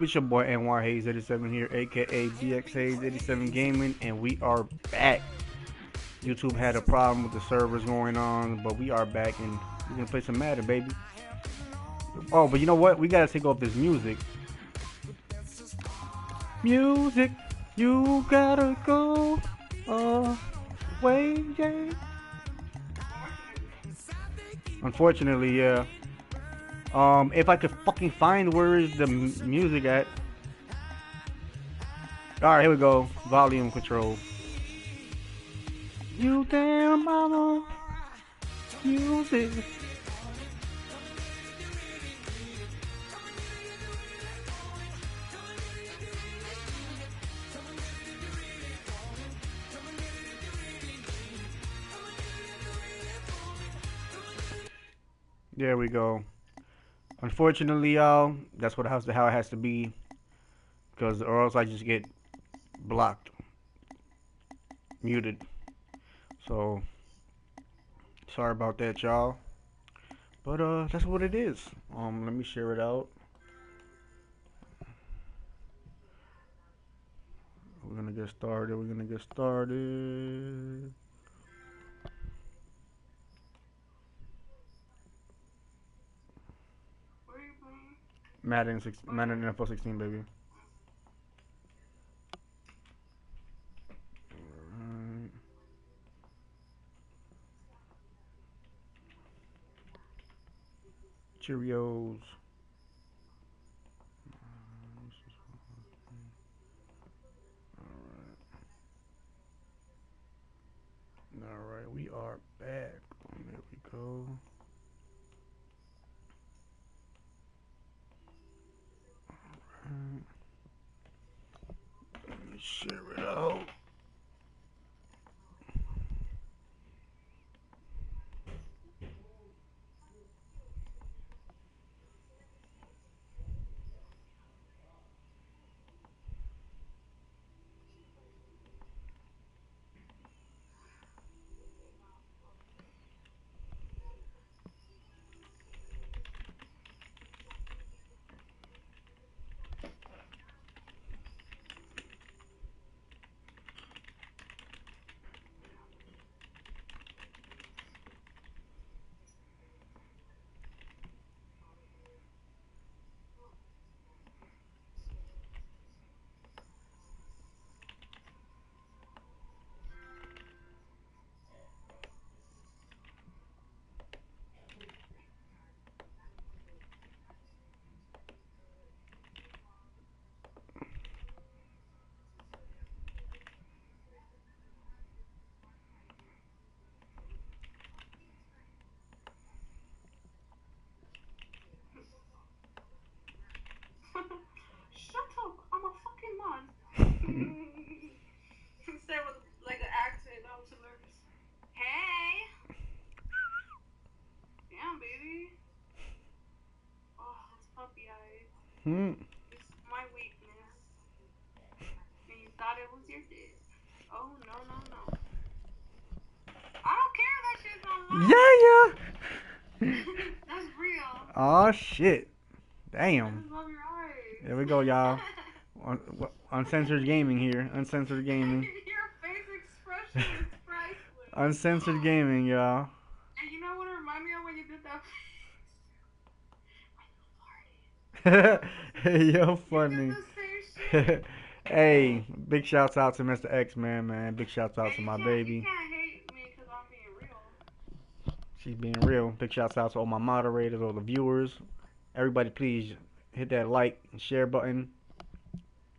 It's your boy NY Hayes 87 here, aka BX Hayes 87 Gaming, and we are back. YouTube had a problem with the servers going on, but we are back and we're gonna play some Madden, baby. Oh, but you know what? We gotta take off this music. Music, you gotta go away, yeah. Unfortunately, yeah. If I could fucking find where is the music at. Alright, here we go. Volume control. You damn mama. Music. There we go. Unfortunately, y'all, that's how it has to be, because or else I just get blocked, muted. So sorry about that, y'all. But that's what it is. Let me share it out. We're gonna get started. Madden NFL 16, baby. Alright. Cheerios. Alright, we are back. There we go. Let me share it out. Shut up! I'm a fucking man. Say with like an accent, that was hilarious. Hey! Damn, baby. Oh, it's puppy eyes. It's my weakness. And you thought it was your dick. Oh, no, no, no. I don't care that shit's online. Yeah. That's real. Oh shit. I Damn. just love your eyes. There we go, y'all. Uncensored gaming here. Uncensored gaming. Your face expression is priceless. Uncensored gaming, y'all. And you know what it reminded me of when you did that? Hey, yo, You funny. did the same shit. Hey, big shouts out to Mr. X man. Big shouts out to my You baby. can't hate me because I'm being real. She's being real. Big shouts out to all my moderators, all the viewers. Everybody, please hit that like and share button.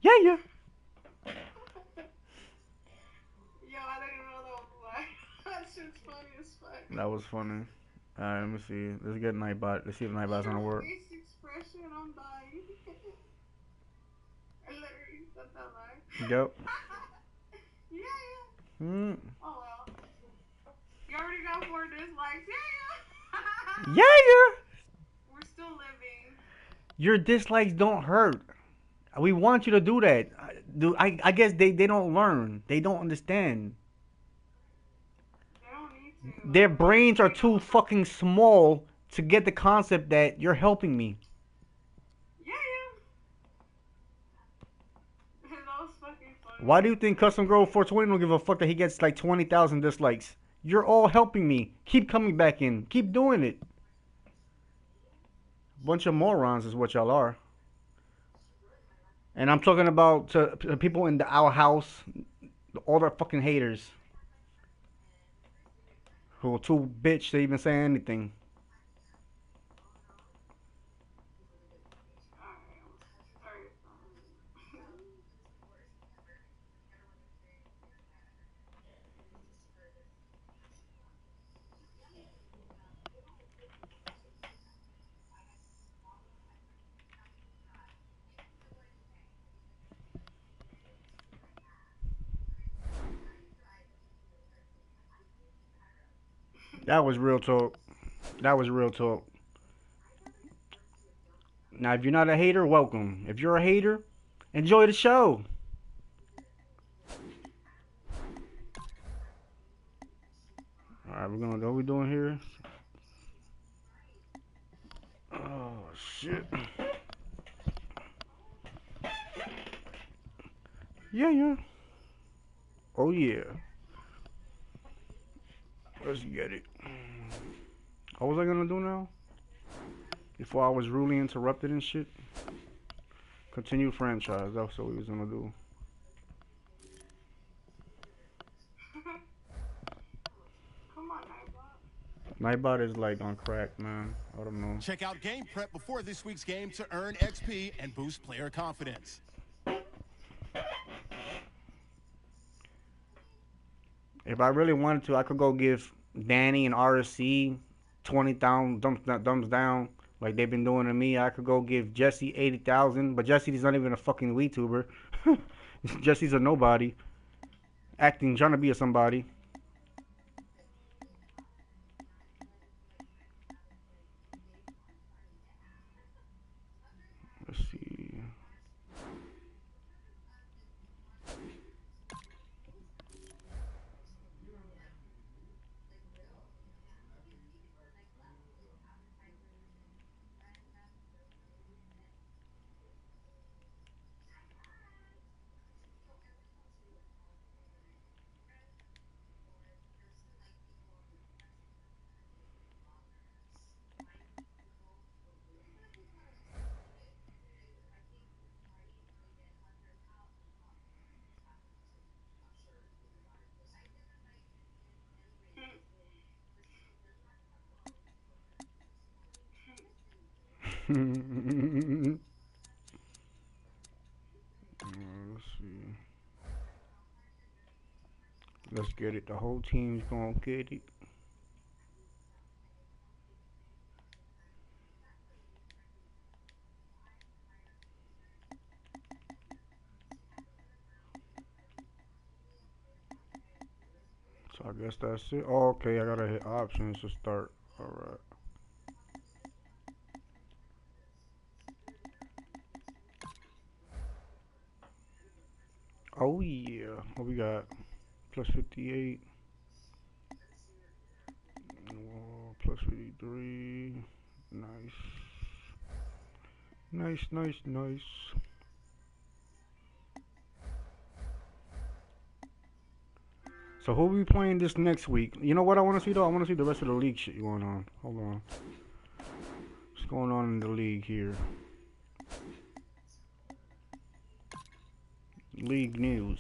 Yeah. Yo, I didn't even know that was live. That shit's funny as fuck. That was funny. Alright, let me see. Let's get Nightbot. Let's see if Nightbot's gonna work. Your face expression, I'm dying. I literally said that live. Yep. Yeah. Oh well. You already got 4 dislikes. Yeah. Yeah. We're still living. Your dislikes don't hurt. We want you to do that. I guess they don't learn. They don't understand. They don't need to. Their brains are too fucking small to get the concept that you're helping me. Yeah. was fucking funny. Why do you think Custom Grove 420 don't give a fuck that he gets like 20,000 dislikes? You're all helping me. Keep coming back in. Keep doing it. Bunch of morons is what y'all are. And I'm talking about to people in our house, all the fucking haters who are too bitch to even say anything. That was real talk. That was real talk. Now, if you're not a hater, welcome. If you're a hater, enjoy the show. Alright, we're gonna. What we doing here? Oh shit. Yeah. Oh yeah. Let's get it. What was I gonna do now? Before I was rudely interrupted and shit. Continue franchise. That's what we was gonna do. Come on, Nightbot. Nightbot is like on crack, man. I don't know. Check out Game Prep before this week's game to earn XP and boost player confidence. If I really wanted to, I could go give Danny and RSC 20,000 thumbs down like they've been doing to me. I could go give Jesse 80,000, but Jesse's not even a fucking WeedTuber. Jesse's a nobody, acting, trying to be a somebody. Let's see. Let's see. Let's get it. The whole team's gonna get it. So I guess that's it. Oh, okay, I gotta hit options to start. Alright. Oh yeah. What we got? Plus 58. Plus 53. Nice. Nice. So who we playing this next week? You know what I want to see though? I want to see the rest of the league shit going on. Hold on. What's going on in the league here? League news.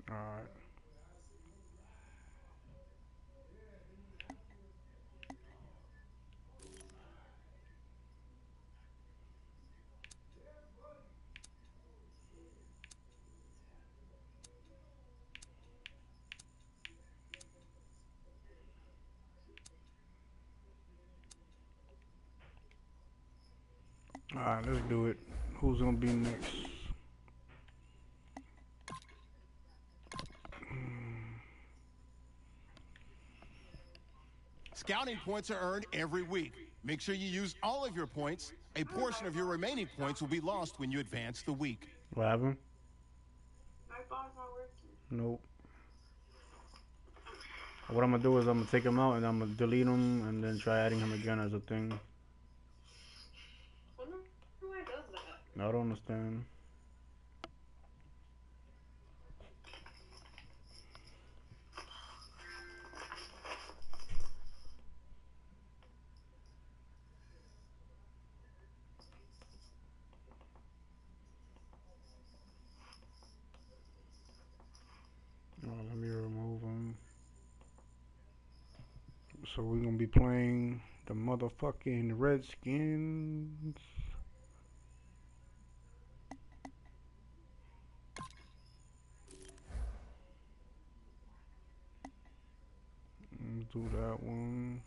Alright. Alright, let's do it. Who's gonna be next? Scouting points are earned every week. Make sure you use all of your points. A portion of your remaining points will be lost when you advance the week. What happened? My ball's not working. Nope. What I'm gonna do is I'm gonna take him out and I'm gonna delete him and then try adding him again as a thing. I don't know why it does that. I don't understand. Let me remove him. So we're gonna be playing the motherfucking Redskins. Do that one.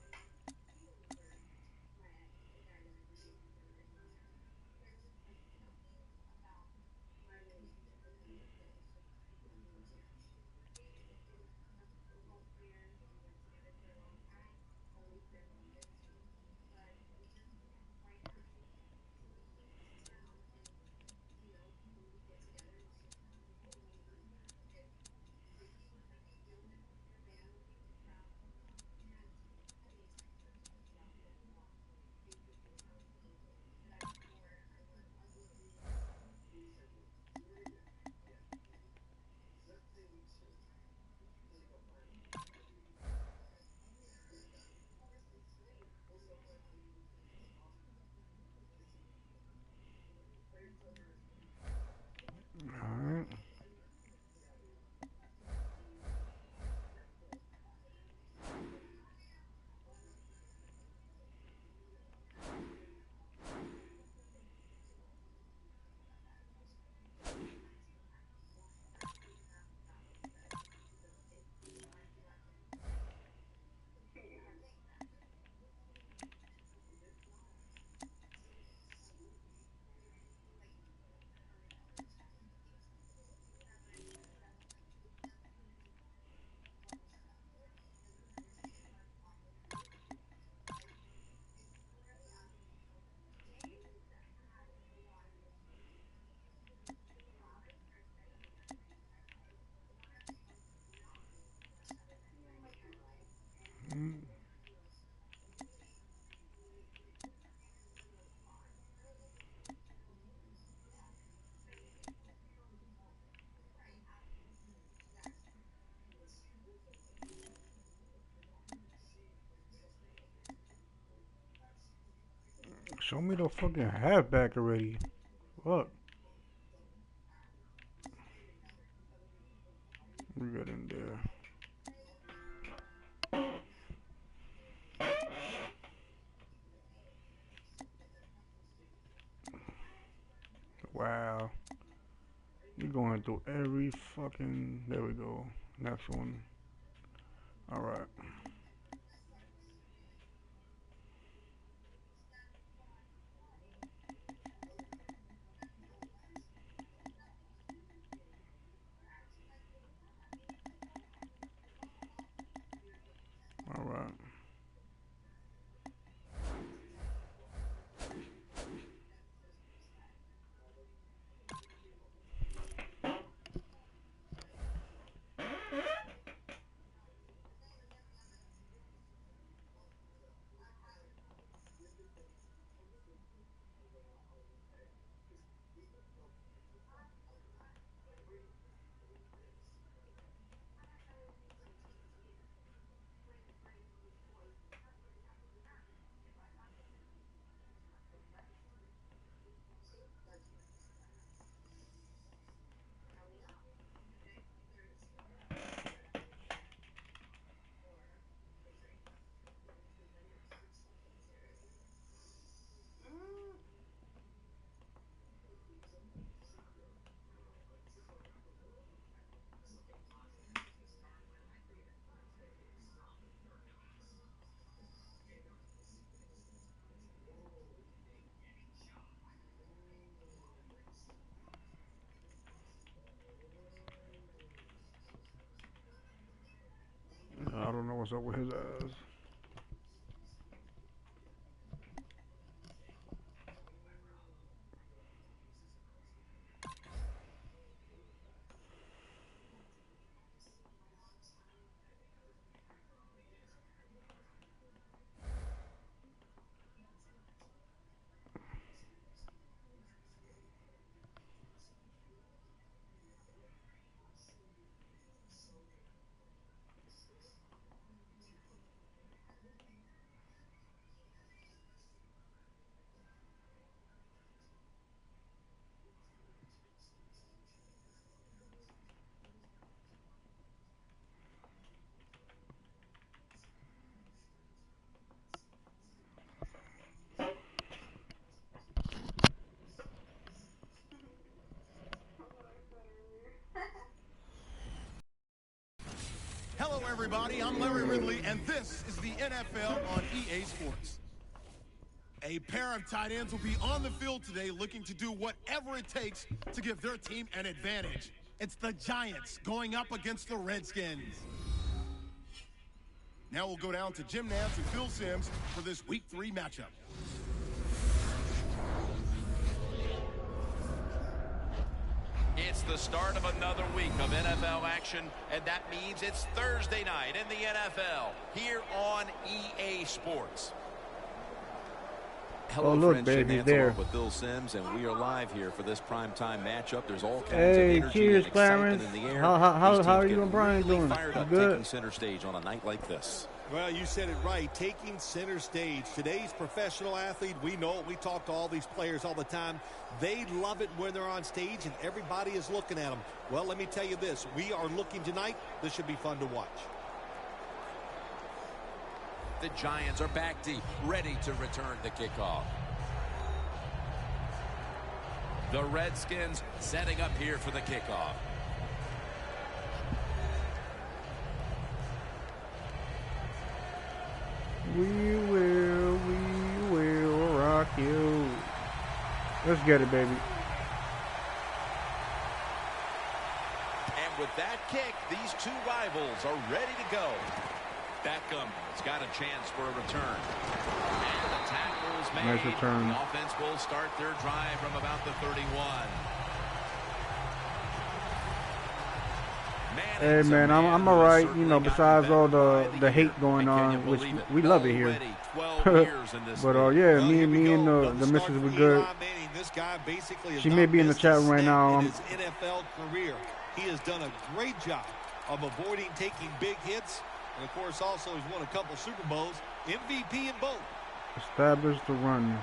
Alright. Show me the fucking halfback already. Look. We got in there. Wow. You're going through every fucking... There we go. Next one. Alright. Alright. I don't know what's up with his ass. everybody. I'm Larry Ridley, and this is the NFL on EA Sports. A pair of tight ends will be on the field today looking to do whatever it takes to give their team an advantage. It's the Giants going up against the Redskins. Now we'll go down to Jim Nantz and Phil Simms for this Week 3 matchup. It's the start of another week of NFL action, and that means it's Thursday night in the NFL here on EA Sports. Hello, look, friends, baby, Jim there. Nantz with Phil Simms, and we are live here for this primetime matchup. There's all kinds Hey, of energy cheers, and Clarence. excitement in the air. How These are teams you get and Brian really doing? fired You up good? taking center stage on a night like this. Well, you said it right, taking center stage. Today's professional athlete, we know it. We talk to all these players all the time. They love it when they're on stage and everybody is looking at them. Well, let me tell you this. We are looking tonight. This should be fun to watch. The Giants are back deep, ready to return the kickoff. The Redskins setting up here for the kickoff. We will rock you. Let's get it, baby. And with that kick, these two rivals are ready to go. Beckham's got a chance for a return. And the tackle's made. Nice return. The offense will start their drive from about the 31. Hey man, I'm alright. You know, besides all the hate going on, which we love it here. But yeah, me and the missus were good. She may be in the chat room right now. In his NFL career, he has done a great job of avoiding taking big hits, and of course, also he's won a couple Super Bowls, MVP in both. Establish the run.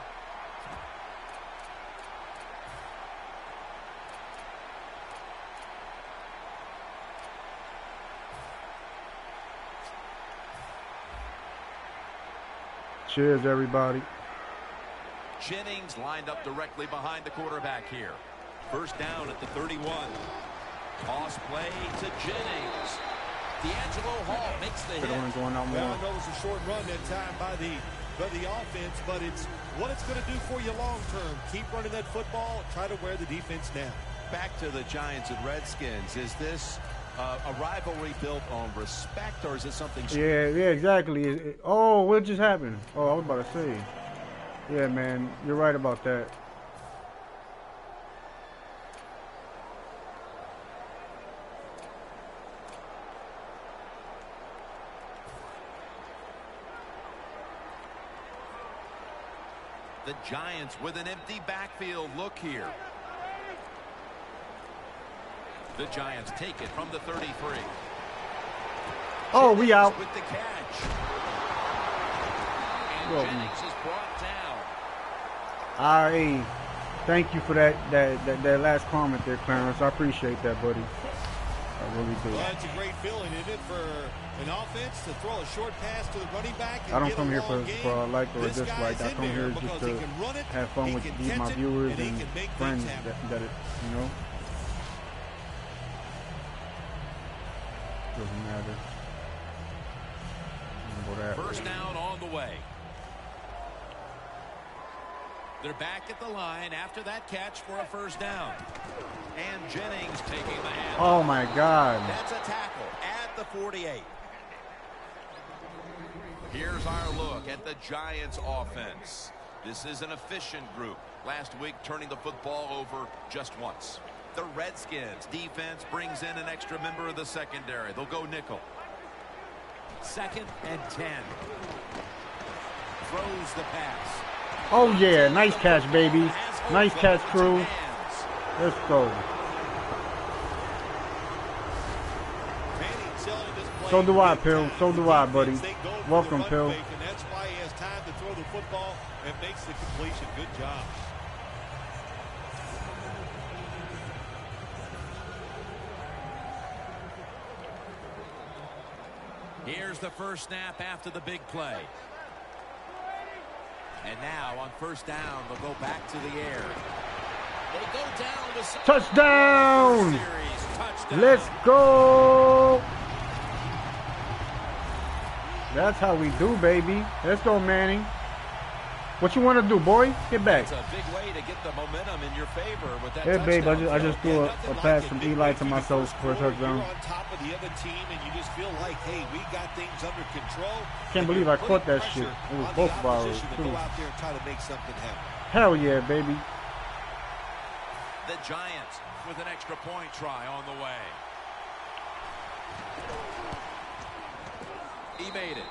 Cheers, everybody. Jennings lined up directly behind the quarterback here. First down at the 31. Toss play to Jennings. D'Angelo Hall makes the hit. Going on Well, more. I know it was a short run that time by the offense, but it's what it's going to do for you long term. Keep running that football. Try to wear the defense down. Back to the Giants and Redskins. Is this a rivalry built on respect, or is it something? Yeah, exactly. Oh, what just happened? Oh, I was about to say. Yeah, man, you're right about that. The Giants with an empty backfield look here. The Giants take it from the 33. Oh, we out. With the catch. And Well, Jennings is brought down. Hey, thank you for that last comment there, Clarence. I appreciate that, buddy. I really do. Well, it's a great feeling, isn't it, for an offense to throw a short pass to the running back and I don't get come a here long for gain. a like or a This dislike. guy's I in come there here just because to he can run it, have fun he with can these catch my it, viewers he and can make friends things happen. that you know. Doesn't matter. First down on the way. They're back at the line after that catch for a first down. And Jennings taking the hand. Oh my God. That's a tackle at the 48. Here's our look at the Giants offense. This is an efficient group. Last week turning the football over just once. The Redskins defense brings in an extra member of the secondary. They'll go nickel. 2nd and 10. Throws the pass. Oh yeah, nice catch, baby. Nice catch, crew. Let's go. So do I, Pill. So do I, buddy. Welcome, Pill. And that's why he has time to throw the football and makes the completion. Good job. Here's the first snap after the big play. And now on first down, they'll go back to the air. They go down with Touchdown! Touchdown. Let's go! That's how we do, baby. Let's go, Manning. What you want to do, boy? Get back. It's a big way to get the momentum in your favor with that Hey, babe, touchdown. I just threw a pass from Eli to myself for a touchdown. You're on top of the other team, and you just feel like, hey, we got things under control. Can't believe I caught that shit. It was both of ours, to too. go out there and try to make something happen. Hell yeah, baby. The Giants with an extra point try on the way. He made it.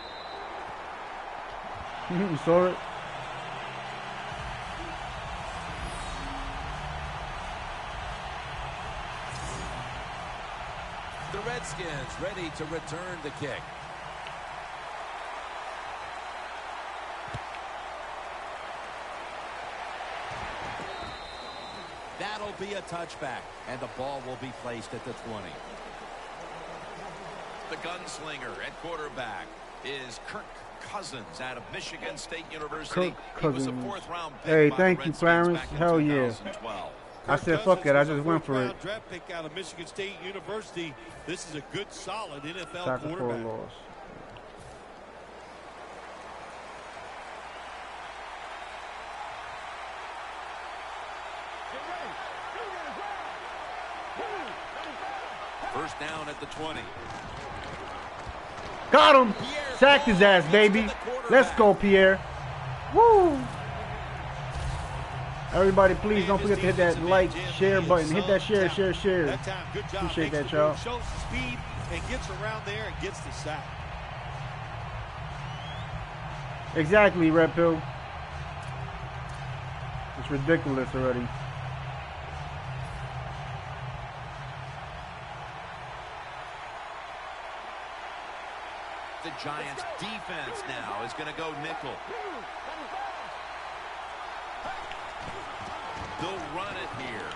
You saw it? The Redskins ready to return the kick. That'll be a touchback, and the ball will be placed at the 20. The gunslinger at quarterback is Kirk Cousins out of Michigan State University. Kirk He was a Cousins. fourth-round pick Hey, by thank the you, Redskins Clarence. back in Hell yeah. 2012. I said, fuck it. I just went for it. First-round draft pick out of Michigan State University. This is a good, solid NFL Tackle for a quarterback. loss. First down at the 20. Got him. Sacked his ass, baby. Let's go, Pierre. Woo. Everybody, please don't forget to hit that like, share button. Hit that share. That time, good job. Appreciate Makes that, the y'all. move, shows the speed and gets around there and gets the sack. Exactly, Red Pill. It's ridiculous already. The Giants defense now is going to go nickel. They'll run it here.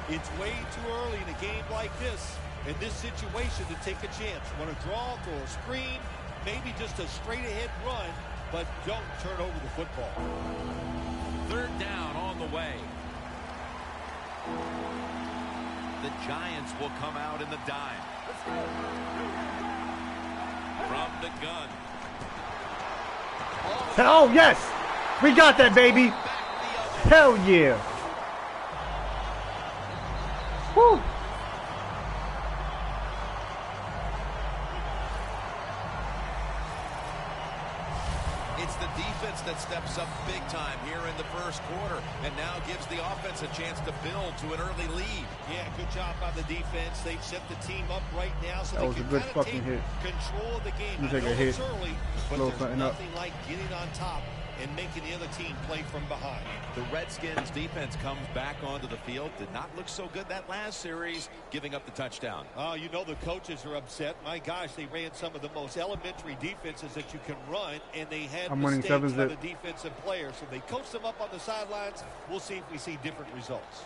It's way too early in a game like this, in this situation, to take a chance. Want to draw, throw a screen, maybe just a straight-ahead run, but don't turn over the football. Third down on the way. The Giants will come out in the dime. From the gun. Oh, yes. We got that, baby. Hell yeah. Woo. It's the defense that steps up big time here in the first quarter and now gives the offense a chance to build to an early lead. Yeah, good job by the defense. They've set the team up right now so That they was a can good kind of fucking take hit. control of the game. You I take a know hit, it's early, but slow there's something up. nothing like getting on top and making the other team play from behind. The Redskins defense comes back onto the field. Did not look so good that last series, giving up the touchdown. Oh, you know the coaches are upset. My gosh, they ran some of the most elementary defenses that you can run, and they had I'm winning mistakes 7-zip. by the defensive players. So they coached them up on the sidelines. We'll see if we see different results.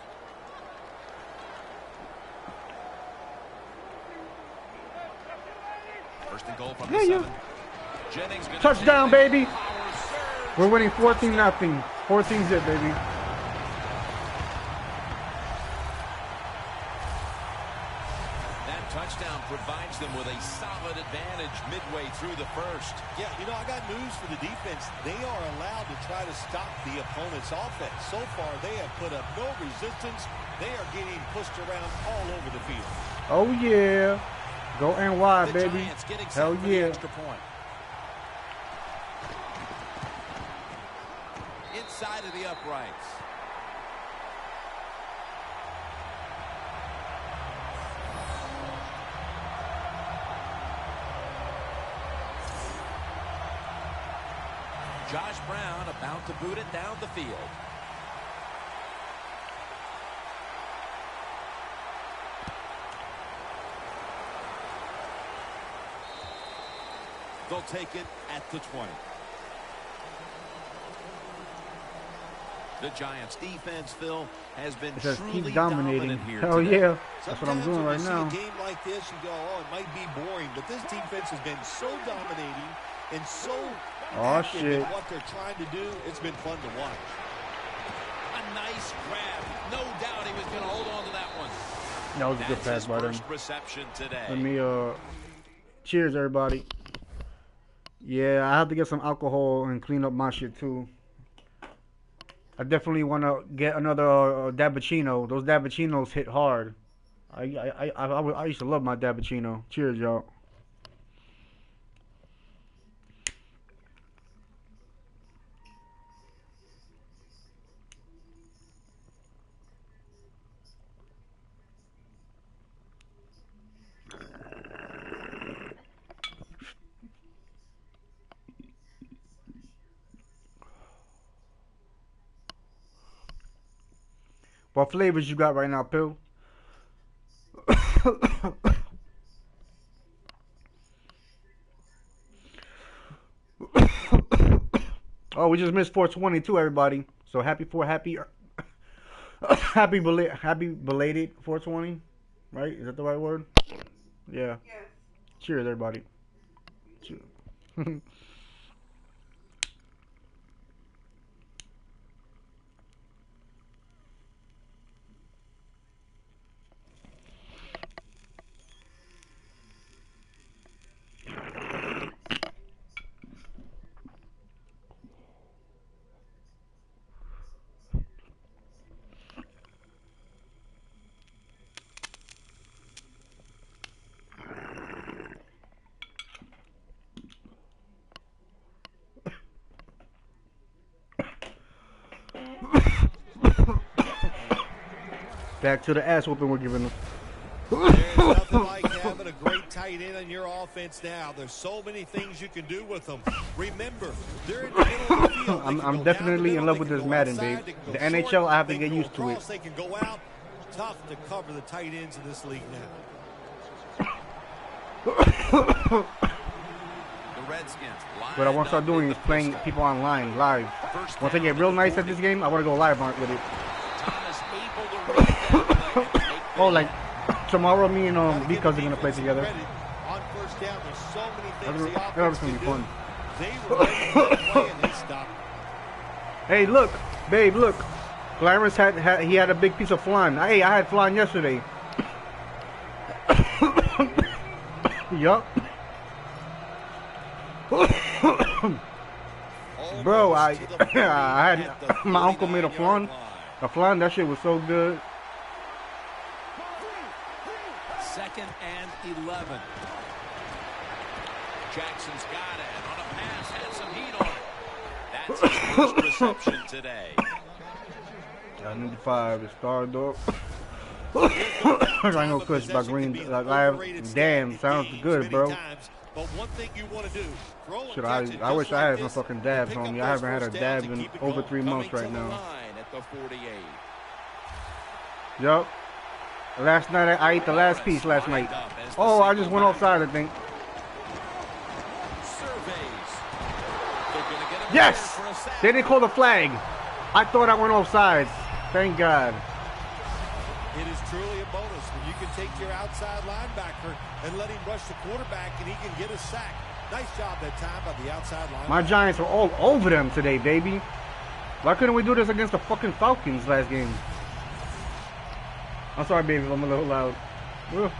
First and goal from the 7. Jennings gonna Touchdown, take it. baby. Power surge. We're winning 14-0. 14-zip, baby. That touchdown provides them with a solid advantage midway through the first. Yeah, you know, I got news for the defense. They are allowed to try to stop the opponent's offense. So far, they have put up no resistance. They are getting pushed around all over the field. Oh, yeah. Go NY, The baby. Giants getting set Hell for the yeah. extra point. Inside of the uprights. Josh Brown about to boot it down the field. They'll take it at the 20. The Giants defense, Phil, has been It says truly keep dominating. dominant here Hell today. yeah. That's what I'm Sometimes doing when right you see now. a game like this, you go, oh, it might be boring. But this defense has been so dominating and so active in shit. what they're trying to do. It's been fun to watch. A nice grab. No doubt he was going to hold on to that one. That was a good pass by them. Reception today. Let me cheers everybody. Yeah, I have to get some alcohol and clean up my shit too. I definitely want to get another Dabbuccino. Those Dabbuccinos hit hard. I used to love my Dabbuccino. Cheers, y'all. What flavors you got right now, Pill? Oh, we just missed 420 too, everybody. So happy belated 420, right? Is that the right word? Yeah. Yes. Cheers, everybody. Cheers. Back to the ass whooping we're giving them. There's nothing like having a great tight end on your offense now. There's so many things you can do with them. Remember, they're in the middle of the field. I'm definitely in love with this Madden, babe. The NHL, I have to get used to it. They can go out. Tough to cover the tight ends in this league now. The Redskins. What I want to start doing is playing people online, live. Once I get real nice at this game, I want to go live on it with it. Oh, like tomorrow, me and because they're gonna play together. On first down, there's so many things That's gonna be fun. They were ready to play and they stopped. Hey, look, babe, look. Clarence had a big piece of flan. Hey, I had flan yesterday. Yup. Bro, I had my uncle made a flan. A flan, that shit was so good. 2nd and 11. Jackson's got it on a pass, had some heat on it. That's his first reception today. I need the 5 to start though. I know Chris by Green Live. Damn, sounds good, bro. But one thing you want to do, shit, I wish I had some fucking dabs on me. I haven't had a dab in over 3 months right now. Yup. Last night I ate the last piece last night. Oh, I just went outside, I think. Yes! They didn't call the flag. I thought I went offsides. Thank God. It is truly a bonus when you can take your outside linebacker and let him rush the quarterback and he can get a sack. Nice job that time by the outside linebacker. My Giants were all over them today, baby. Why couldn't we do this against the fucking Falcons last game? I'm sorry, baby, if I'm a little loud. Ugh.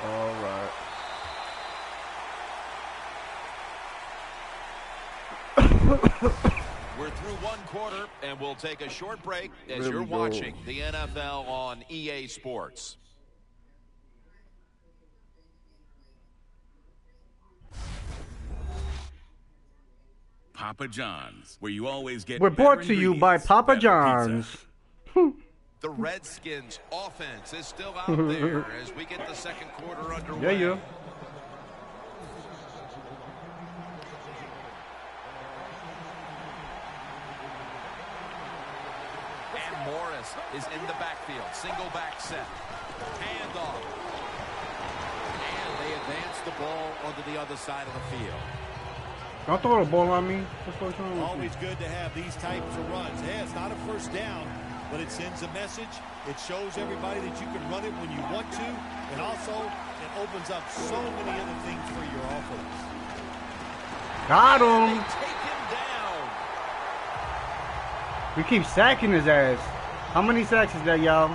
All right. We're through 1 quarter, and we'll take a short break as you're watching the NFL on EA Sports. Papa John's, where you always get. We're brought to you by Papa John's. The Redskins' offense is still out there as we get the 2nd quarter underway. Yeah. And Morris is in the backfield. Single back set. Handoff. And they advance the ball onto the other side of the field. Don't throw the ball on me. Always good to have these types of runs. Hey, it's not a first down, but it sends a message. It shows everybody that you can run it when you want to, and also it opens up so many other things for your offense. Got him. They take him down. We keep sacking his ass. How many sacks is that, y'all?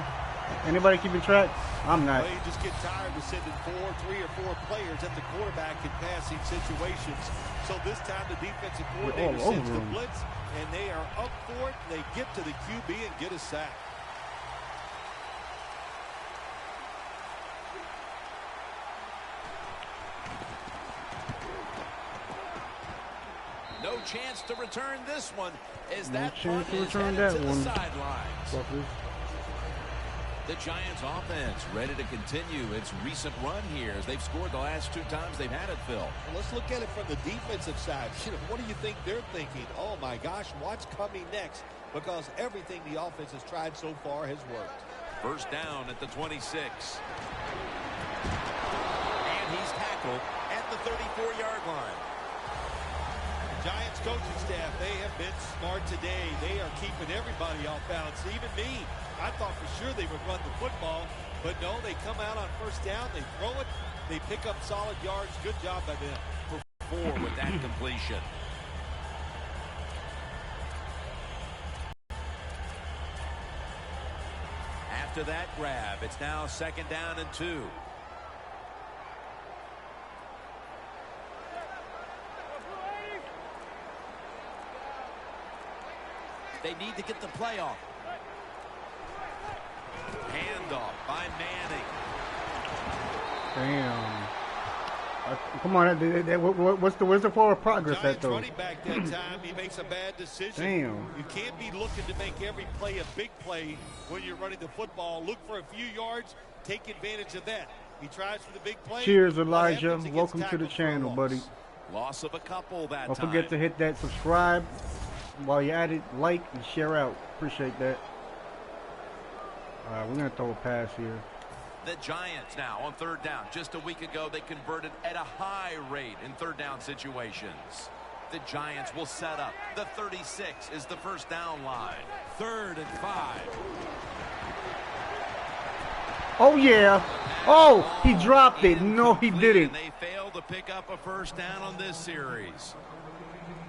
Anybody keeping track? I'm not. Well, you just get tired of sending 3 or 4 players at the quarterback in passing situations. So this time the defensive coordinator sends the blitz, and they are up for it. They get to the QB and get a sack. No chance to return this one as No that chance punt to is return headed that to one. the sidelines. Fuckers. The Giants offense ready to continue its recent run here as they've scored the last 2 times they've had it, Phil. Well, let's look at it from the defensive side. What do you think they're thinking? Oh, my gosh, what's coming next? Because everything the offense has tried so far has worked. First down at the 26. And he's tackled at the 34-yard line. Giants coaching staff, they have been smart today. They are keeping everybody off balance, even me. I thought for sure they would run the football, but no, they come out on first down, they throw it, they pick up solid yards. Good job by them. For 4 with that completion. After that grab, it's now 2nd down and 2. They need to get the play off. Handoff by Manning. Damn. Come on, where's the forward progress at though? Running back that time, he makes a bad decision. Damn. You can't be looking to make every play a big play when you're running the football. Look for a few yards, take advantage of that. He tries for the big play. Cheers, Elijah. Welcome to the channel, buddy. Loss of a couple that Don't time. forget to hit that subscribe. While you're at it, like and share out. Appreciate that. We're going to throw a pass here. The Giants now on 3rd down. Just a week ago, they converted at a high rate in 3rd down situations. The Giants will set up. The 36 is the first down line. 3rd and 5. Oh, yeah. Oh, he dropped it. No, he didn't. They failed to pick up a first down on this series.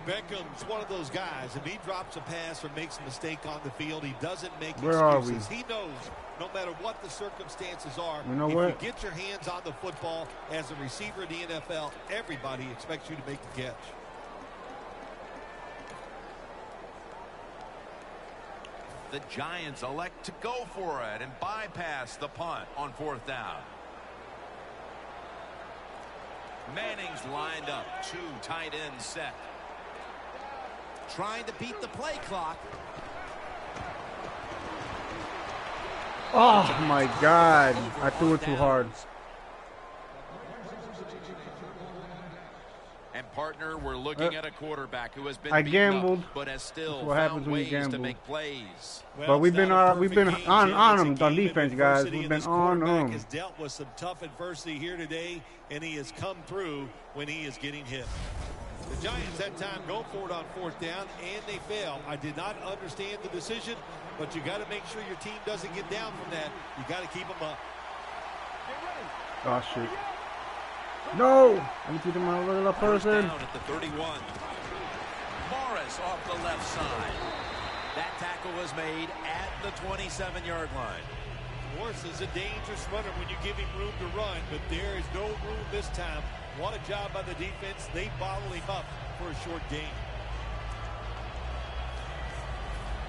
Beckham's one of those guys. If he drops a pass or makes a mistake on the field, he doesn't make Where are excuses. we? He knows no matter what the circumstances are, You know if what? you get your hands on the football as a receiver in the NFL, everybody expects you to make the catch. The Giants elect to go for it and bypass the punt on 4th down. Manning's lined up. 2 tight ends set. Trying to beat the play clock. Oh, my God. I threw it too hard. And partner, we're looking at a quarterback who has been I beaten gambled. up, but has still That's what happens found when you ways to gamble. make plays. Well, But we've it's been not a perfect game, on Jim. them It's on a game defense, of guys. adversity, We've and been this on quarterback them. has dealt with some tough adversity here today, and he has come through when he is getting hit. The Giants that time go for it on 4th down, and they fail. I did not understand the decision, but you got to make sure your team doesn't get down from that. You got to keep them up. Oh, shit. No! I need to do my little First person. down at the 31. Morris off the left side. That tackle was made at the 27-yard line. Morris is a dangerous runner when you give him room to run, but there is no room this time. What a job by the defense. They bottle him up for a short gain.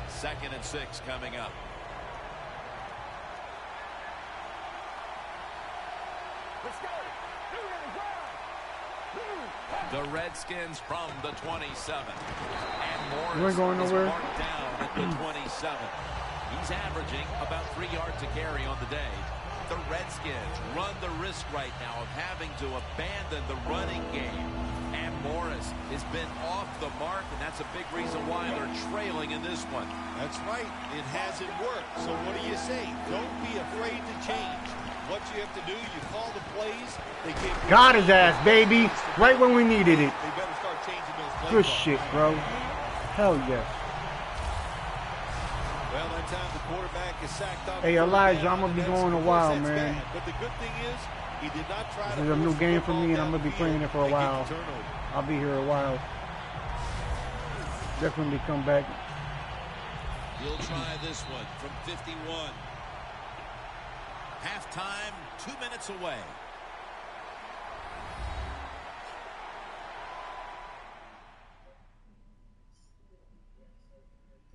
2nd and 6 coming up. The Redskins from the 27. And You Morris ain't going is nowhere. marked down at the 27. He's averaging about 3 yards a carry on the day. The Redskins run the risk right now of having to abandon the running game. And Morris has been off the mark, and that's a big reason why they're trailing in this one. That's right. It hasn't worked. So what do you say? Don't be afraid to change. What you have to do, you call the plays. They give Got his ass, baby. Right when we needed it. They better start changing those plays. Good shit, bro. Hell yes. Well, that time the quarterback is sacked up. Hey, Elijah, I'm gonna be going a while, That's man. bad. But the good thing is, he did not try This to is a new force the game for football me, and I'm down gonna be the playing field it for a and get while. the turnover. I'll be here a while. Definitely come back. He'll try this one from 51. Halftime, 2 minutes away.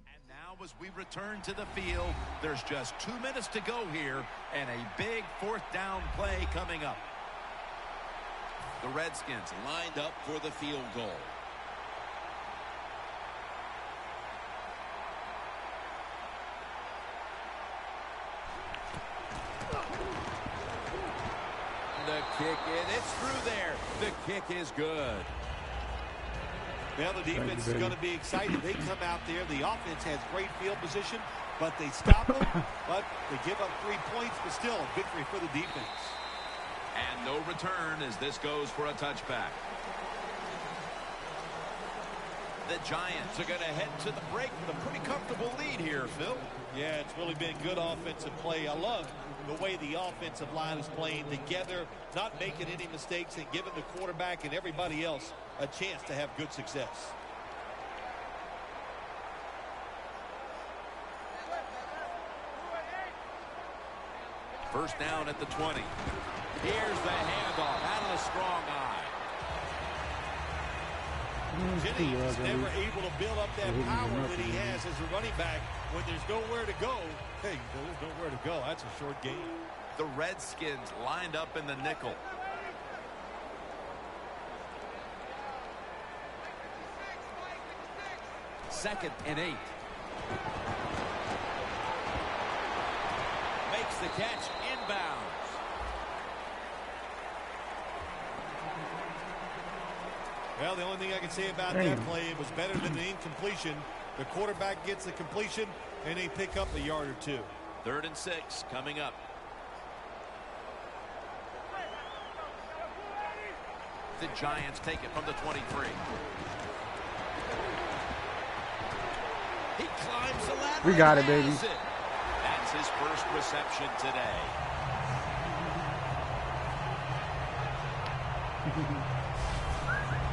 And now as we return to the field, there's just 2 minutes to go here, and a big fourth down play coming up. The Redskins lined up for the field goal. The kick in, it's through there. The kick is good. Well, the defense is going to be excited. They come out there. The offense has great field position, but they stop them. But they give up 3 points, but still a victory for the defense. And no return as this goes for a touchback. The Giants are going to head to the break with a pretty comfortable lead here, Phil. Yeah, it's really been good offensive play. I love the way the offensive line is playing together, not making any mistakes, and giving the quarterback and everybody else a chance to have good success. First down at the 20. Here's the handoff out of the strong eye. Jennings is never able to build up that power that he has as a running back when there's nowhere to go. Hey, there's nowhere to go. That's a short game. The Redskins lined up in the nickel. Second and 8. Makes the catch inbounds. Well, the only thing I can say about that play, it was better than the incompletion. The quarterback gets the completion, and they pick up a yard or 2. 3rd and 6 coming up. The Giants take it from the 23. He climbs the ladder. We got it, baby. That's his first reception today.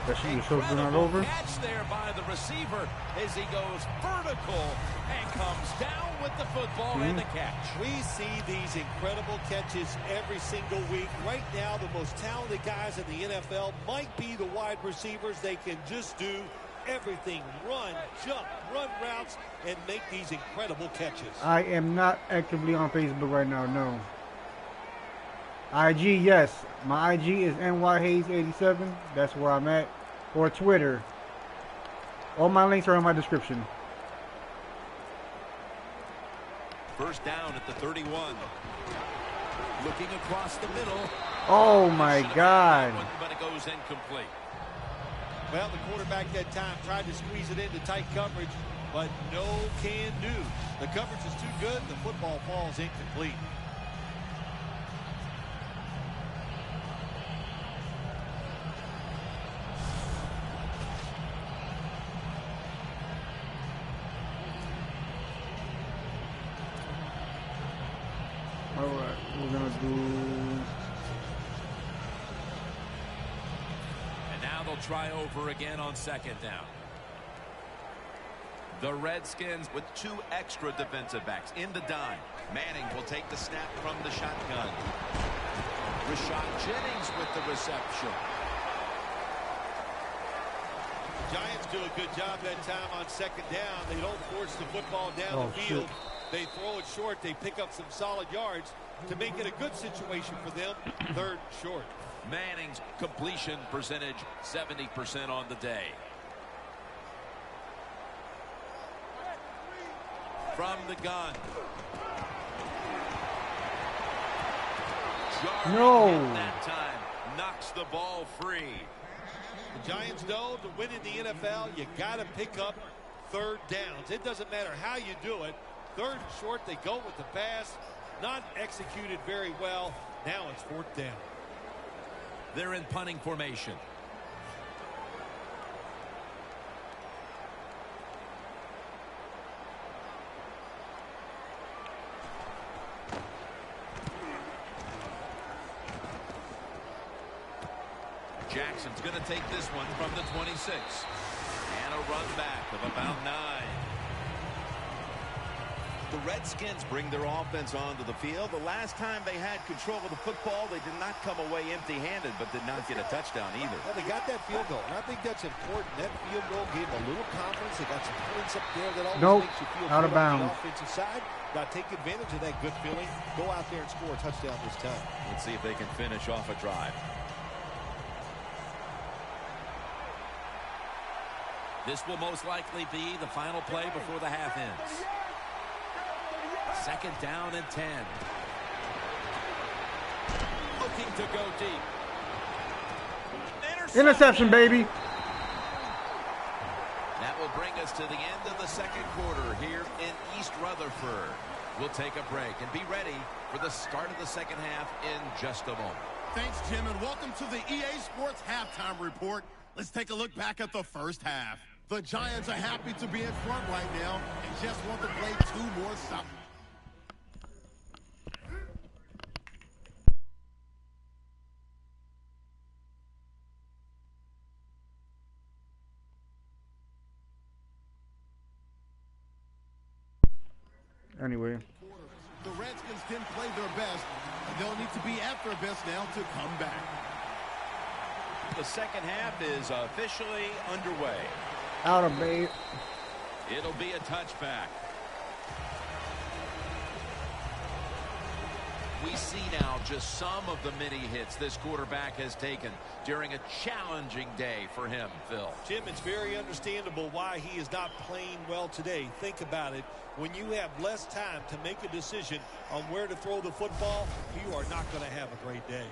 That should have been over. Catch there by the receiver as he goes vertical and comes down with the football and the catch. We see these incredible catches every single week. Right now, the most talented guys in the NFL might be the wide receivers. They can just do everything. Run, jump, run routes, and make these incredible catches. I am not actively on Facebook right now, no. IG, yes. My IG is NYHays87. That's where I'm at. Or Twitter. All my links are in my description. First down at the 31. Looking across the middle. Oh my God. But it goes incomplete. Well, the quarterback that time tried to squeeze it into tight coverage, but no can do. The coverage is too good. The football falls incomplete. All right, we're going to do... And now they'll try over again on second down. The Redskins with 2 extra defensive backs in the dime. Manning will take the snap from the shotgun. Rashad Jennings with the reception. The Giants do a good job that time on second down. They don't force the football down the field. Shit. They throw it short. They pick up some solid yards to make it a good situation for them. 3rd and short. Manning's completion percentage 70% on the day. From the gun. No. That time knocks the ball free. The Giants know to win in the NFL, you got to pick up 3rd downs. It doesn't matter how you do it. 3rd and short, they go with the pass. Not executed very well. Now it's 4th down. They're in punting formation. Jackson's going to take this one from the 26. And a run back of about 9. The Redskins bring their offense onto the field. The last time they had control of the football, they did not come away empty-handed, but did not get a touchdown either. Well, they got that field goal, and I think that's important. That field goal gave them a little confidence. They got some points up there that always makes you feel out good of on bounds. the offensive side. Got to take advantage of that good feeling. Go out there and score a touchdown this time. Let's see if they can finish off a drive. This will most likely be the final play before the half ends. Second down and 10. Looking to go deep. Interception, baby. That will bring us to the end of the second quarter here in East Rutherford. We'll take a break and be ready for the start of the second half in just a moment. Thanks, Jim, and welcome to the EA Sports Halftime Report. Let's take a look back at the first half. The Giants are happy to be in front right now and just want to play 2 more stops. Anyway. The Redskins didn't play their best, and they'll need to be at their best now to come back. The second half is officially underway. Out of bait. It'll be a touchback. We see now just some of the many hits this quarterback has taken during a challenging day for him, Phil. Jim, it's very understandable why he is not playing well today. Think about it. When you have less time to make a decision on where to throw the football, you are not going to have a great day.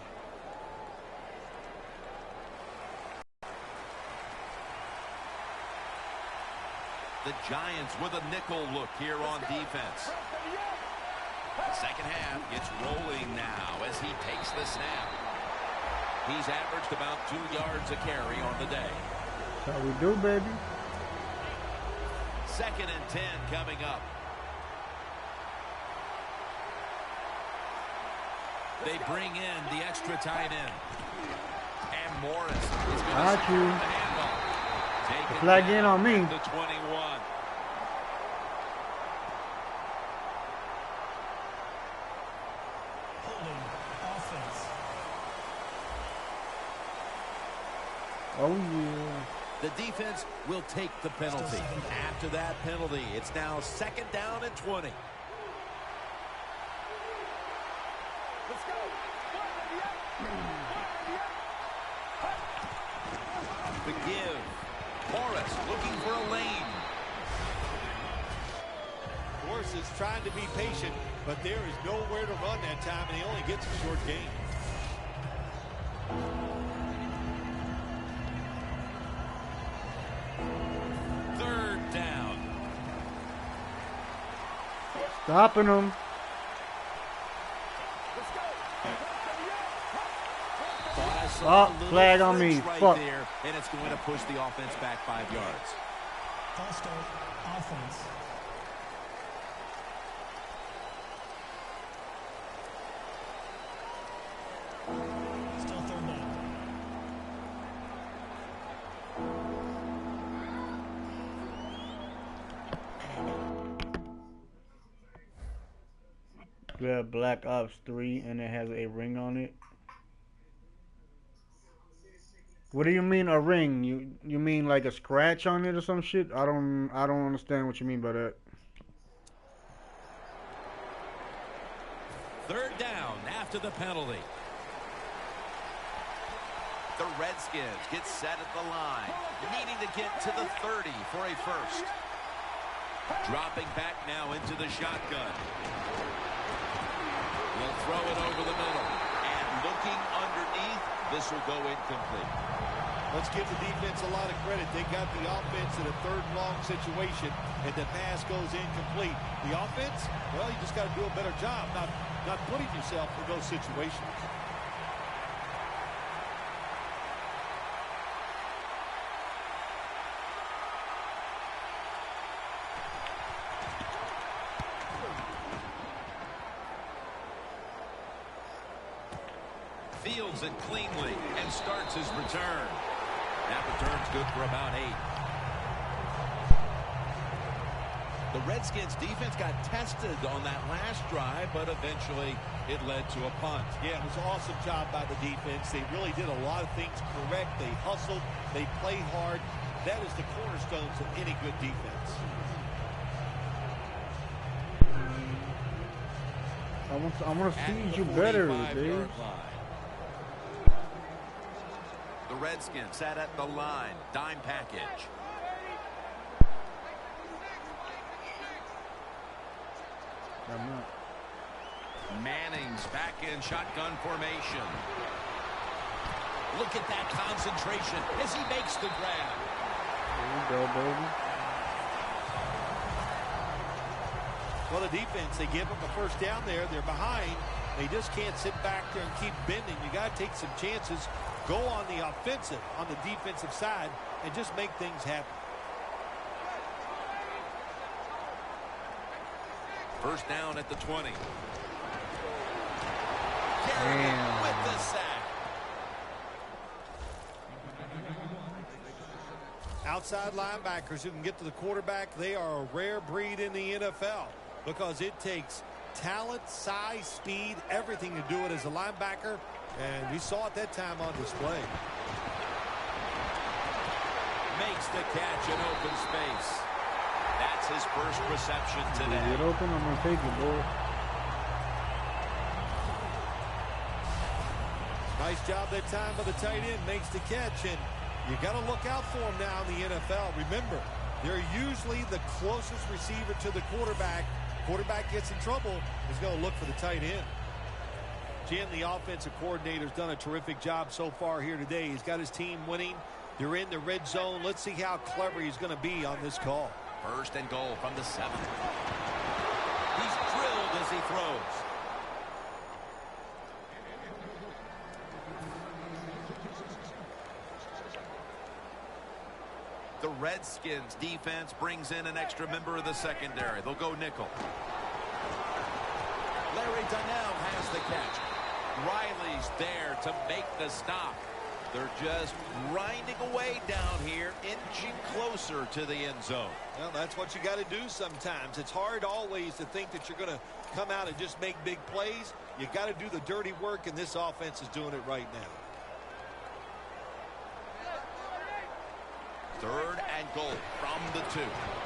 The Giants with a nickel look here on defense. Second half gets rolling now as he takes the snap. He's averaged about 2 yards a carry on the day. That's how we do, baby. Second and 10 coming up. They bring in the extra tight end. And Morris is going to Got you. the handoff. The flag in on me. The 21. Oh, yeah. The defense will take the penalty. After that penalty, it's now second down and 20. Let's go. The give. Morris looking for a lane. Morris is trying to be patient, but there is nowhere to run that time, and he only gets a short gain. Third down. Stopping them. Oh, flag on me. Right Fuck. there, and it's going to push the offense back 5 yards. False start, offense. Still third down. We have Black Ops 3 and it has a ring on it. What do you mean a ring? You mean like a scratch on it or some shit? I don't understand what you mean by that. Third down after the penalty. The Redskins get set at the line, needing to get to the 30 for a first. Dropping back now into the shotgun. We'll throw it over the middle. And looking underneath, this will go incomplete. Let's give the defense a lot of credit. They got the offense in a third and long situation, and the pass goes incomplete. The offense, well, you just got to do a better job not putting yourself in those situations. Fields it cleanly and starts his return. That return's good for about 8. The Redskins defense got tested on that last drive, but eventually it led to a punt. Yeah, it was an awesome job by the defense. They really did a lot of things correct. They hustled. They played hard. That is the cornerstones of any good defense. I want to see you better, dude. The Redskins sat at the line. Dime package. Manning's back in shotgun formation. Look at that concentration as he makes the grab. There you go, baby. Well, the defense, they give them a first down there. They're behind. They just can't sit back there and keep bending. You got to take some chances. Go on the offensive, on the defensive side, and just make things happen. First down at the 20. Damn. With the sack. Outside linebackers who can get to the quarterback, they are a rare breed in the NFL because it takes talent, size, speed, everything to do it as a linebacker, and we saw it that time on display. Makes the catch in open space. That's his first reception today. Get open, I'm going to take it, boy. Nice job that time by the tight end. Makes the catch, and you got to look out for them now in the NFL. Remember, they're usually the closest receiver to the quarterback. Quarterback gets in trouble, he's going to look for the tight end. Jim, the offensive coordinator, has done a terrific job so far here today. He's got his team winning. They're in the red zone. Let's see how clever he's going to be on this call. First and goal from the 7. He's drilled as he throws. The Redskins defense brings in an extra member of the secondary. They'll go nickel. Larry Donnell has the catch. Riley's there to make the stop. They're just grinding away down here, inching closer to the end zone. Well, that's what you got to do sometimes. It's hard always to think that you're going to come out and just make big plays. You got to do the dirty work, and this offense is doing it right now. Third and goal from the 2.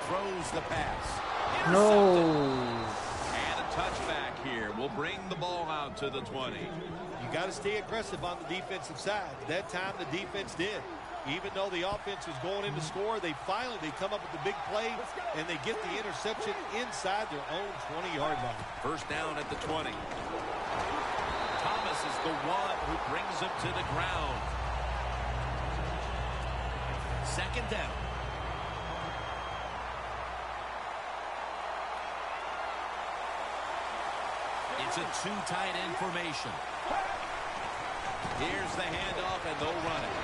Throws the pass. No. And a touchback here will bring the ball out to the 20. You got to stay aggressive on the defensive side. That time the defense did. Even though the offense was going in to score, they come up with the big play, and they get the interception inside their own 20-yard line. First down at the 20. Thomas is the one who brings him to the ground. Second down. It's a 2 tight end formation. Here's the handoff, and they'll run it.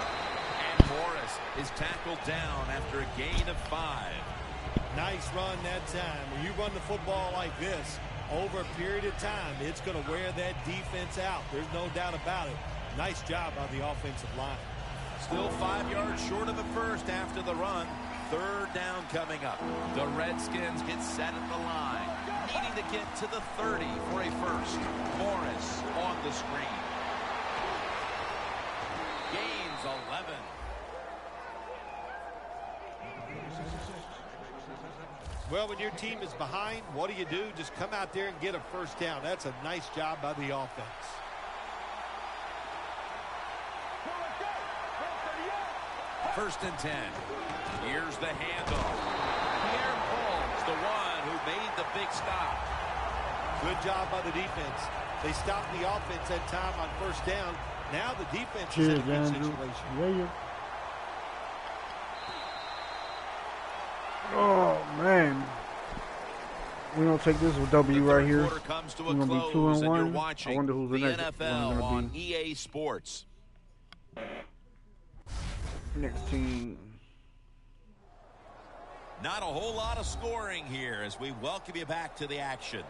And Morris is tackled down after a gain of 5. Nice run that time. When you run the football like this, over a period of time, it's going to wear that defense out. There's no doubt about it. Nice job by the offensive line. Still 5 yards short of the first after the run. Third down coming up. The Redskins get set at the line, needing to get to the 30 for a first. Morris on the screen. Gains 11. Well, when your team is behind, what do? Just come out there and get a first down. That's a nice job by the offense. First and 10. Here's the handoff. Pierre Paul's the one who made the big stop. Good job by the defense. They stopped the offense that time on first down. Now the defense is in a good situation. Yeah. Oh, man. We're going to take this with W right here. We're going to be 2-1. I wonder who's the next NFL one on going to be. EA Sports. Next team. Not a whole lot of scoring here as we welcome you back to the action.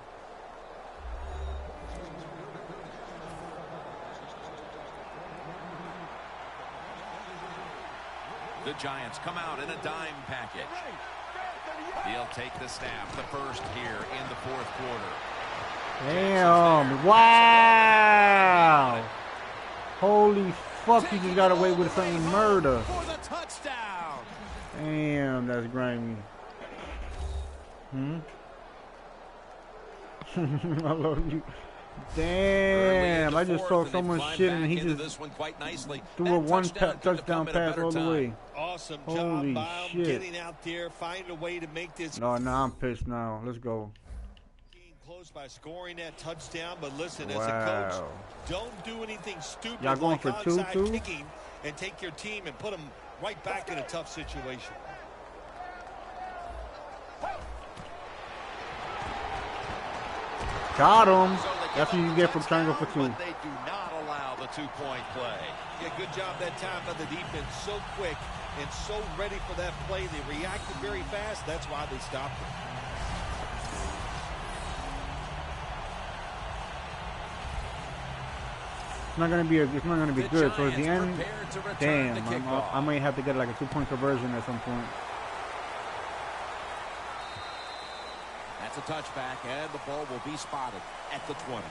The Giants come out in a dime package. He'll take the snap, the first here in the fourth quarter. Damn. Wow. Holy fuck, he just got away with something murder. For the touchdown. Damn, that's grimy. I love you. Damn, I just saw someone shit and he just this one quite nicely. threw a one touchdown pass all the way. Awesome Holy job by him shit. getting out there, finding a way to make this No, I'm pissed now. Let's go. close by scoring that touchdown. But listen, Wow. as a coach, don't do anything stupid Y'all going like for onside two? kicking and take your team and put them right back in a tough situation. Got him. That's what you get from trying to go for two. But they do not allow the two-point play. Yeah, good job that time by the defense. So quick and so ready for that play. They reacted very fast. That's why they stopped it. It's not gonna be good. Towards the end, damn, I may have to get like a 2-point conversion at some point. That's a touchback, and the ball will be spotted at the 20.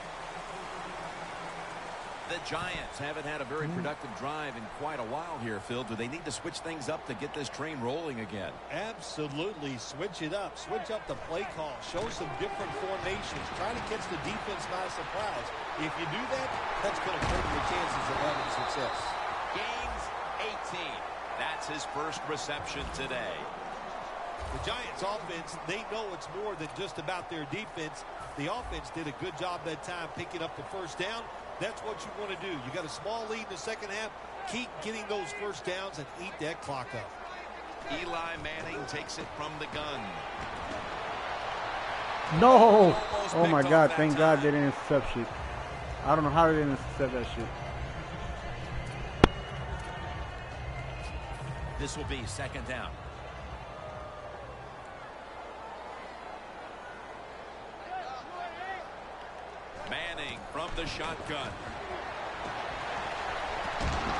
The Giants haven't had a very productive drive in quite a while here, Phil. Do they need to switch things up to get this train rolling again? Absolutely. Switch it up. Switch up the play call. Show some different formations. Try to catch the defense by surprise. If you do that, that's going to hurt your chances of having success. Gains 18. That's his first reception today. The Giants offense, they know it's more than just about their defense. The offense did a good job that time picking up the first down. That's what you want to do. You got a small lead in the second half. Keep getting those first downs and eat that clock up. Eli Manning takes it from the gun. No! Oh my God! Thank God they didn't intercept shit. I don't know how they didn't intercept that shit. This will be second down. Manning from the shotgun.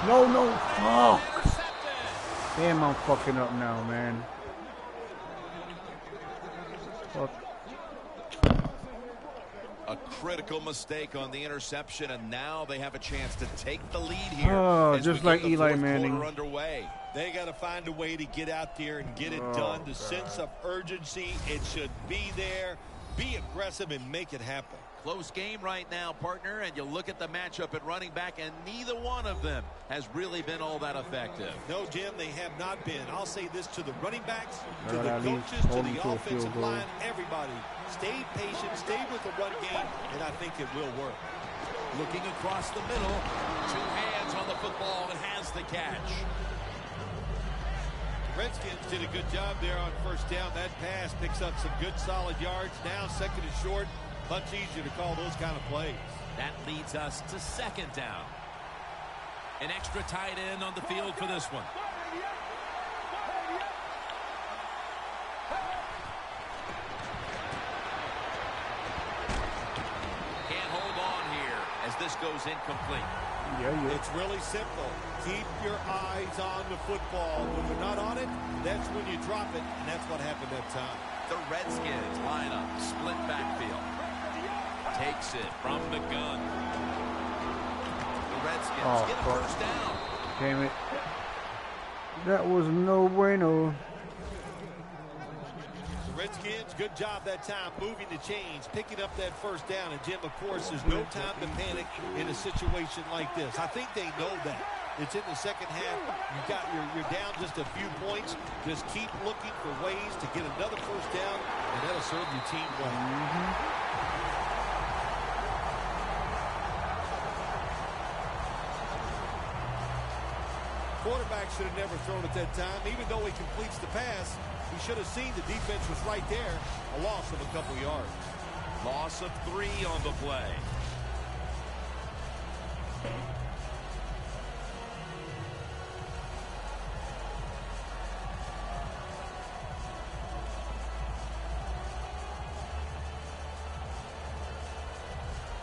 No, fuck. Damn, I'm fucking up now, man. Fuck. A critical mistake on the interception, and now they have a chance to take the lead here. Oh, as just we like get the Eli fourth Manning. quarter underway. They got to find a way to get out there and get it done. The sense of urgency, it should be there. Be aggressive and make it happen. Close game right now, partner, and you look at the matchup at running back, and neither one of them has really been all that effective. No, Jim, they have not been. I'll say this to the running backs, to Well, the at least coaches, to hold them the to a offensive field goal. line, everybody. Stay patient, stay with the run game, and I think it will work. Looking across the middle, two hands on the football and has the catch. Redskins did a good job there on first down. That pass picks up some good solid yards. Now second and short. Much easier to call those kind of plays. That leads us to second down. An extra tight end on the field for this one. Can't hold on here as this goes incomplete. Yeah. It's really simple. Keep your eyes on the football. When you're not on it, that's when you drop it, and that's what happened that time. The Redskins line up, split backfield. Takes it from the gun. The Redskins get a first down. Damn it. That was no bueno. The Redskins, good job that time, moving the chains, picking up that first down. And, Jim, of course, there's no time to panic in a situation like this. I think they know that. It's in the second half. You're down just a few points. Just keep looking for ways to get another first down, and that'll serve your team well. Quarterback should have never thrown at that time. Even though he completes the pass, he should have seen the defense was right there. A loss of a couple yards. Loss of 3 on the play.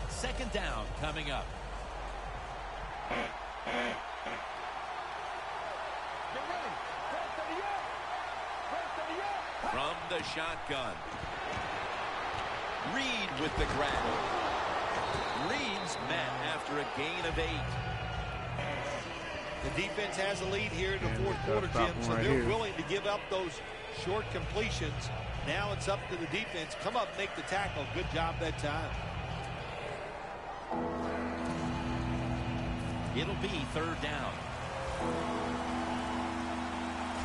Second down coming up. From the shotgun. Reed with the grab. Reed's met after a gain of 8. The defense has a lead here in the fourth quarter, Jim, so they're willing to give up those short completions. Now it's up to the defense. Come up, make the tackle. Good job that time. It'll be 3rd down.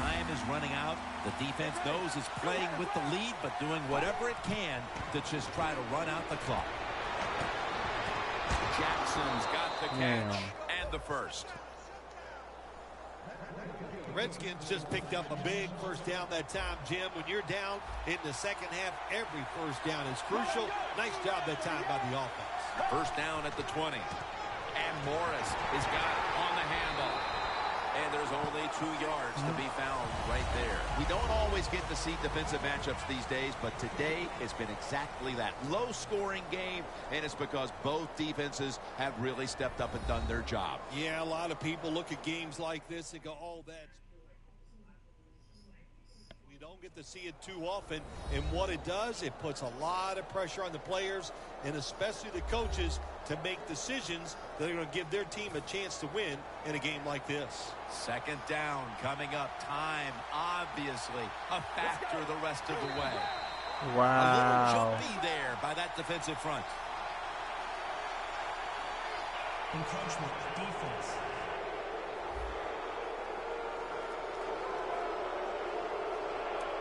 Time is running out. The defense knows it's playing with the lead, but doing whatever it can to just try to run out the clock. Jackson's got the catch and the first. The Redskins just picked up a big first down that time, Jim. When you're down in the second half, every first down is crucial. Nice job that time by the offense. First down at the 20. And Morris has got it on the handoff. And there's only 2 yards to be found right there. We don't always get to see defensive matchups these days, but today it's been exactly that. Low-scoring game, and it's because both defenses have really stepped up and done their job. Yeah, a lot of people look at games like this and go, oh, that's... We don't get to see it too often, and what it does, it puts a lot of pressure on the players and especially the coaches to make decisions that are going to give their team a chance to win in a game like this. 2nd down coming up. Time, obviously, a factor the rest of the way. Wow. A little jumpy there by that defensive front. Encroachment, defense.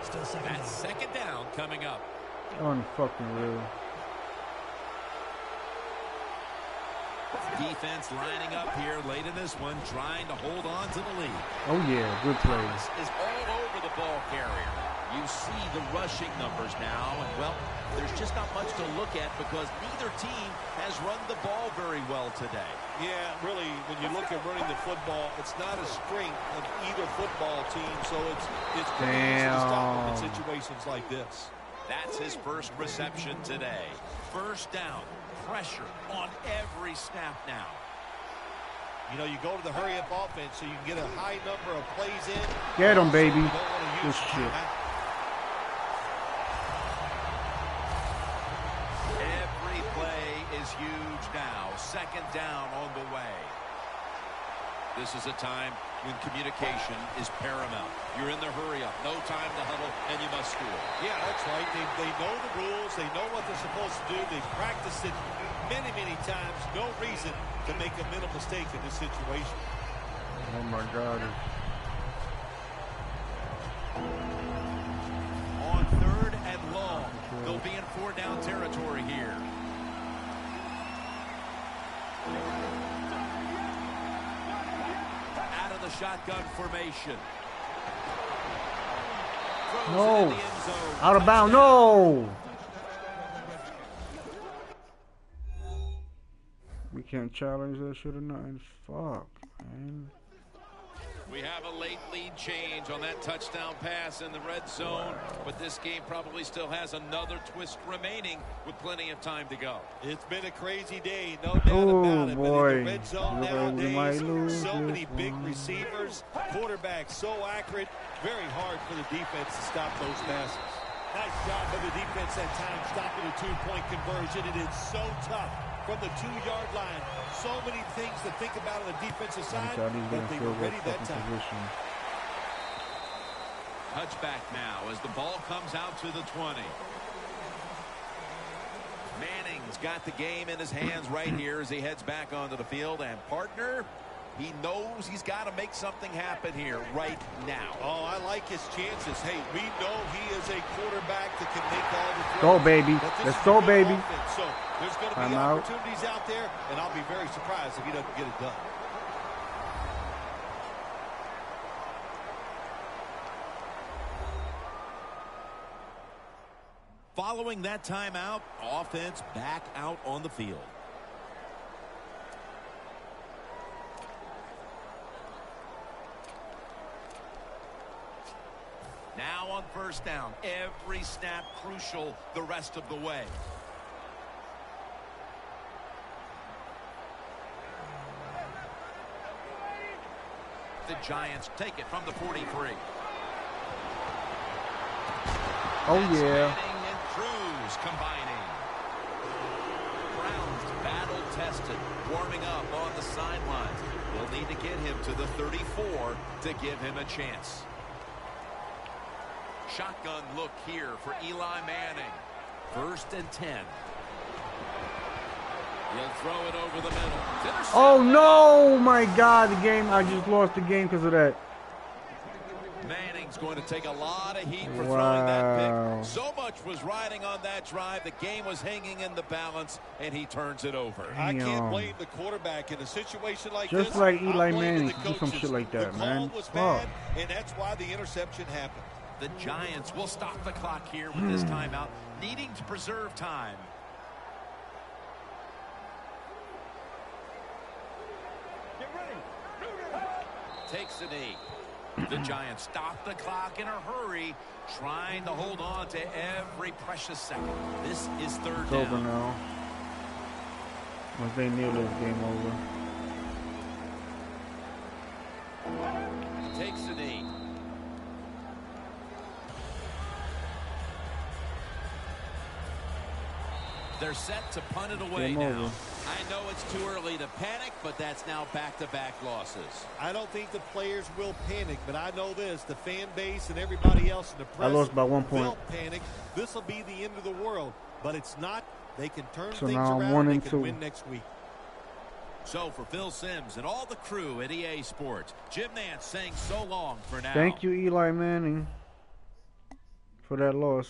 Still second down. That's 2nd down coming up. Unfucking real. Defense lining up here late in this one, trying to hold on to the lead. Oh yeah, good play. Thomas is all over the ball carrier. You see the rushing numbers now, and well, there's just not much to look at because neither team has run the ball very well today. Yeah, really, when you look at running the football, it's not a strength of either football team, so it's pretty easy to stop them in situations like this. That's his first reception today. First down. Pressure on every snap now. You know, you go to the hurry-up offense so you can get a high number of plays in. Get him, baby. Good shit. Every play is huge now. 2nd down on the way. This is a time when communication is paramount. You're in the hurry-up. No time to huddle, and you must score. Yeah, that's right. They know the rules. They know what they're supposed to do. They've practiced it many, many times. No reason to make a mental mistake in this situation. Oh, my God. On 3rd and long, they'll be in 4-down territory here. The shotgun formation. No. Out of bounds. No. We can't challenge that shit or nothing. Fuck, man. We have a late lead change on that touchdown pass in the red zone, but this game probably still has another twist remaining with plenty of time to go. It's been a crazy day, no doubt about it. Boy. But in the red zone nowadays, so many big receivers, quarterbacks so accurate, very hard for the defense to stop those passes. Nice job by the defense that time, stopping a 2-point conversion. It is so tough from the 2-yard line. So many things to think about on the defensive side, but they were ready that time. Touchback now as the ball comes out to the 20. Manning's got the game in his hands right here as he heads back onto the field. And partner, he knows he's got to make something happen here right now. Oh, I like his chances. Hey, we know he is a quarterback that can make all the throws. Go, baby. Let's go, baby. Offense. So there's going to be opportunities out there, and I'll be very surprised if he doesn't get it done. Following that timeout, offense back out on the field. Now on first down, every snap crucial the rest of the way. The Giants take it from the 43. Oh, That's yeah. Manning and Cruz combining. Brown's battle-tested, warming up on the sidelines. We'll need to get him to the 34 to give him a chance. Shotgun look here for Eli Manning. 1st and 10. He'll throw it over the middle. Oh, no. My God. The game. I just lost the game because of that. Manning's going to take a lot of heat for Wow. throwing that pick. So much was riding on that drive. The game was hanging in the balance, and he turns it over. I can't blame the quarterback in a situation like Just this. like Eli I'm blaming Manning the to do some coaches. shit like that, the man. call was Fuck. bad, and that's why the interception happened. The Giants will stop the clock here with this timeout, needing to preserve time. Takes a knee. The Giants stop the clock in a hurry, trying to hold on to every precious second. This is 3rd It's down. over now. Once they kneel this game over. Takes a knee. They're set to punt it away Game now. over. I know it's too early to panic, but that's now back-to-back losses. I don't think the players will panic, but I know this. The fan base and everybody else in the press, I lost by 1 point. they'll panic. This will be the end of the world, but it's not. They can turn So things now I'm around 1 and and they 2. can win next week. So for Phil Simms and all the crew at EA Sports, Jim Nantz saying so long for now. Thank you, Eli Manning, for that loss.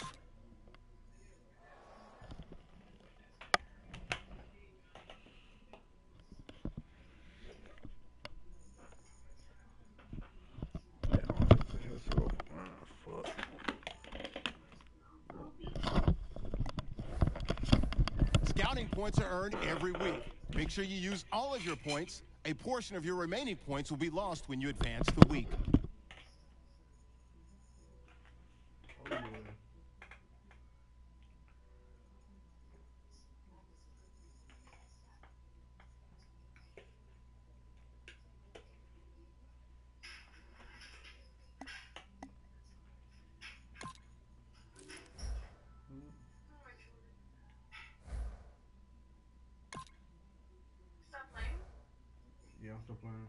Scouting points are earned every week. Make sure you use all of your points. A portion of your remaining points will be lost when you advance the week. Stop playing. Yeah, I'm still playing.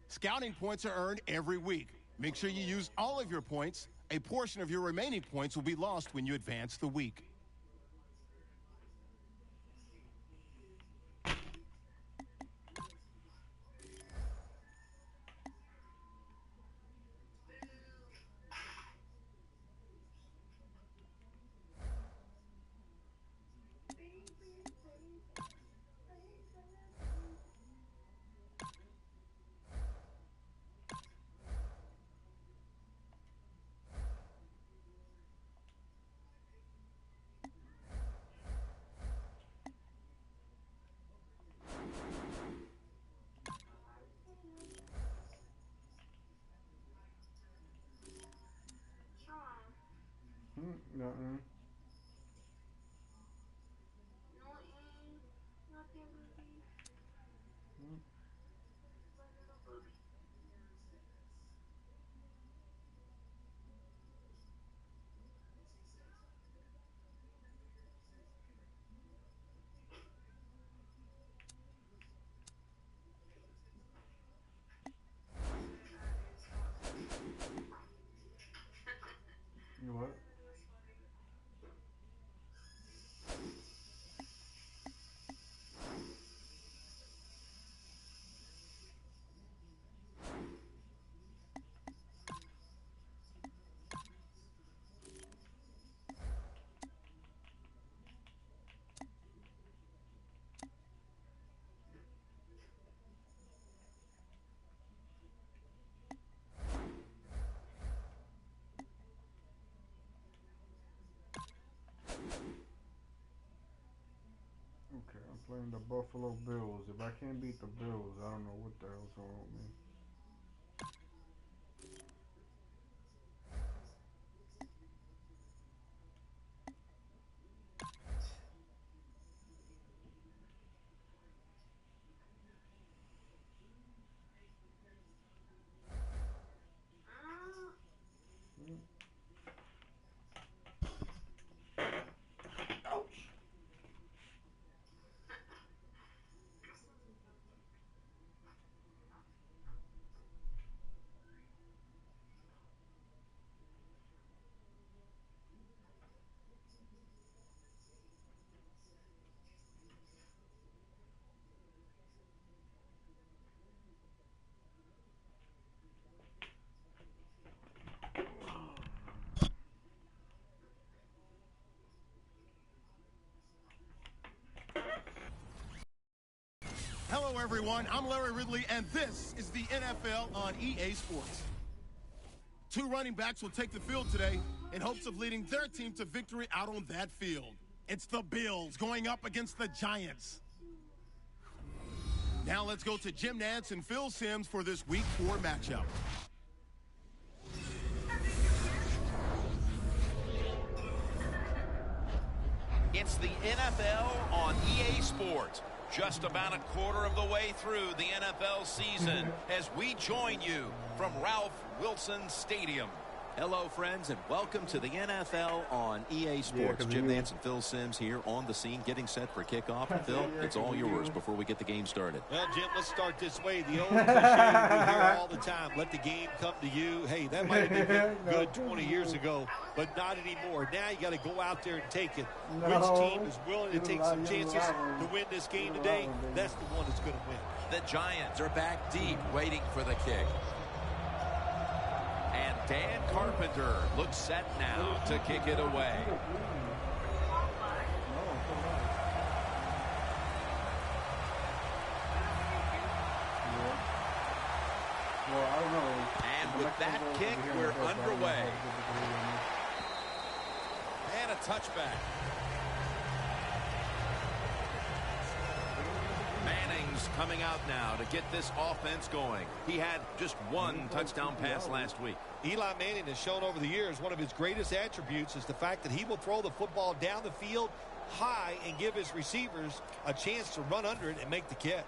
Scouting points are earned every week. Make sure you use all of your points. A portion of your remaining points will be lost when you advance the week. Nothing. Nothing, baby. Playing the Buffalo Bills. If I can't beat the Bills, I don't know what the hell's wrong with me. Hello, everyone. I'm Larry Ridley, and this is the NFL on EA Sports. Two running backs will take the field today in hopes of leading their team to victory out on that field. It's the Bills going up against the Giants. Now let's go to Jim Nantz and Phil Simms for this Week 4 matchup. It's the NFL on EA Sports. Just about a quarter of the way through the NFL season as we join you from Ralph Wilson Stadium. Hello, friends, and welcome to the NFL on EA Sports. Jim Nantz and Phil Simms here on the scene, getting set for kickoff. And Phil, it's all yours before we get the game started. Well, Jim, let's start this way. The old cliche we hear all the time, let the game come to you. Hey, that might have been good 20 years ago, but not anymore. Now you got to go out there and take it. Which team is willing to take some chances to win this game today? That's the one that's going to win. The Giants are back deep, waiting for the kick. And Dan Carpenter looks set now to kick it away. And with that kick, we're underway. And a touchback. Manning's coming out now to get this offense going. He had just one touchdown pass last week. Eli Manning has shown over the years one of his greatest attributes is the fact that he will throw the football down the field high and give his receivers a chance to run under it and make the catch.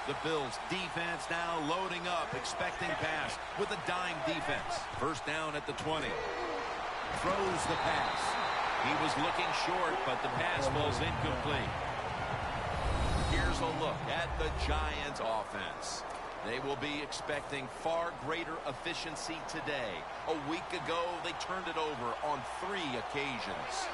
The Bills defense now loading up, expecting pass with a dime defense. First down at the 20. Throws the pass. He was looking short, but the pass falls incomplete. Here's a look at the Giants offense. They will be expecting far greater efficiency today. A week ago, they turned it over on 3 occasions.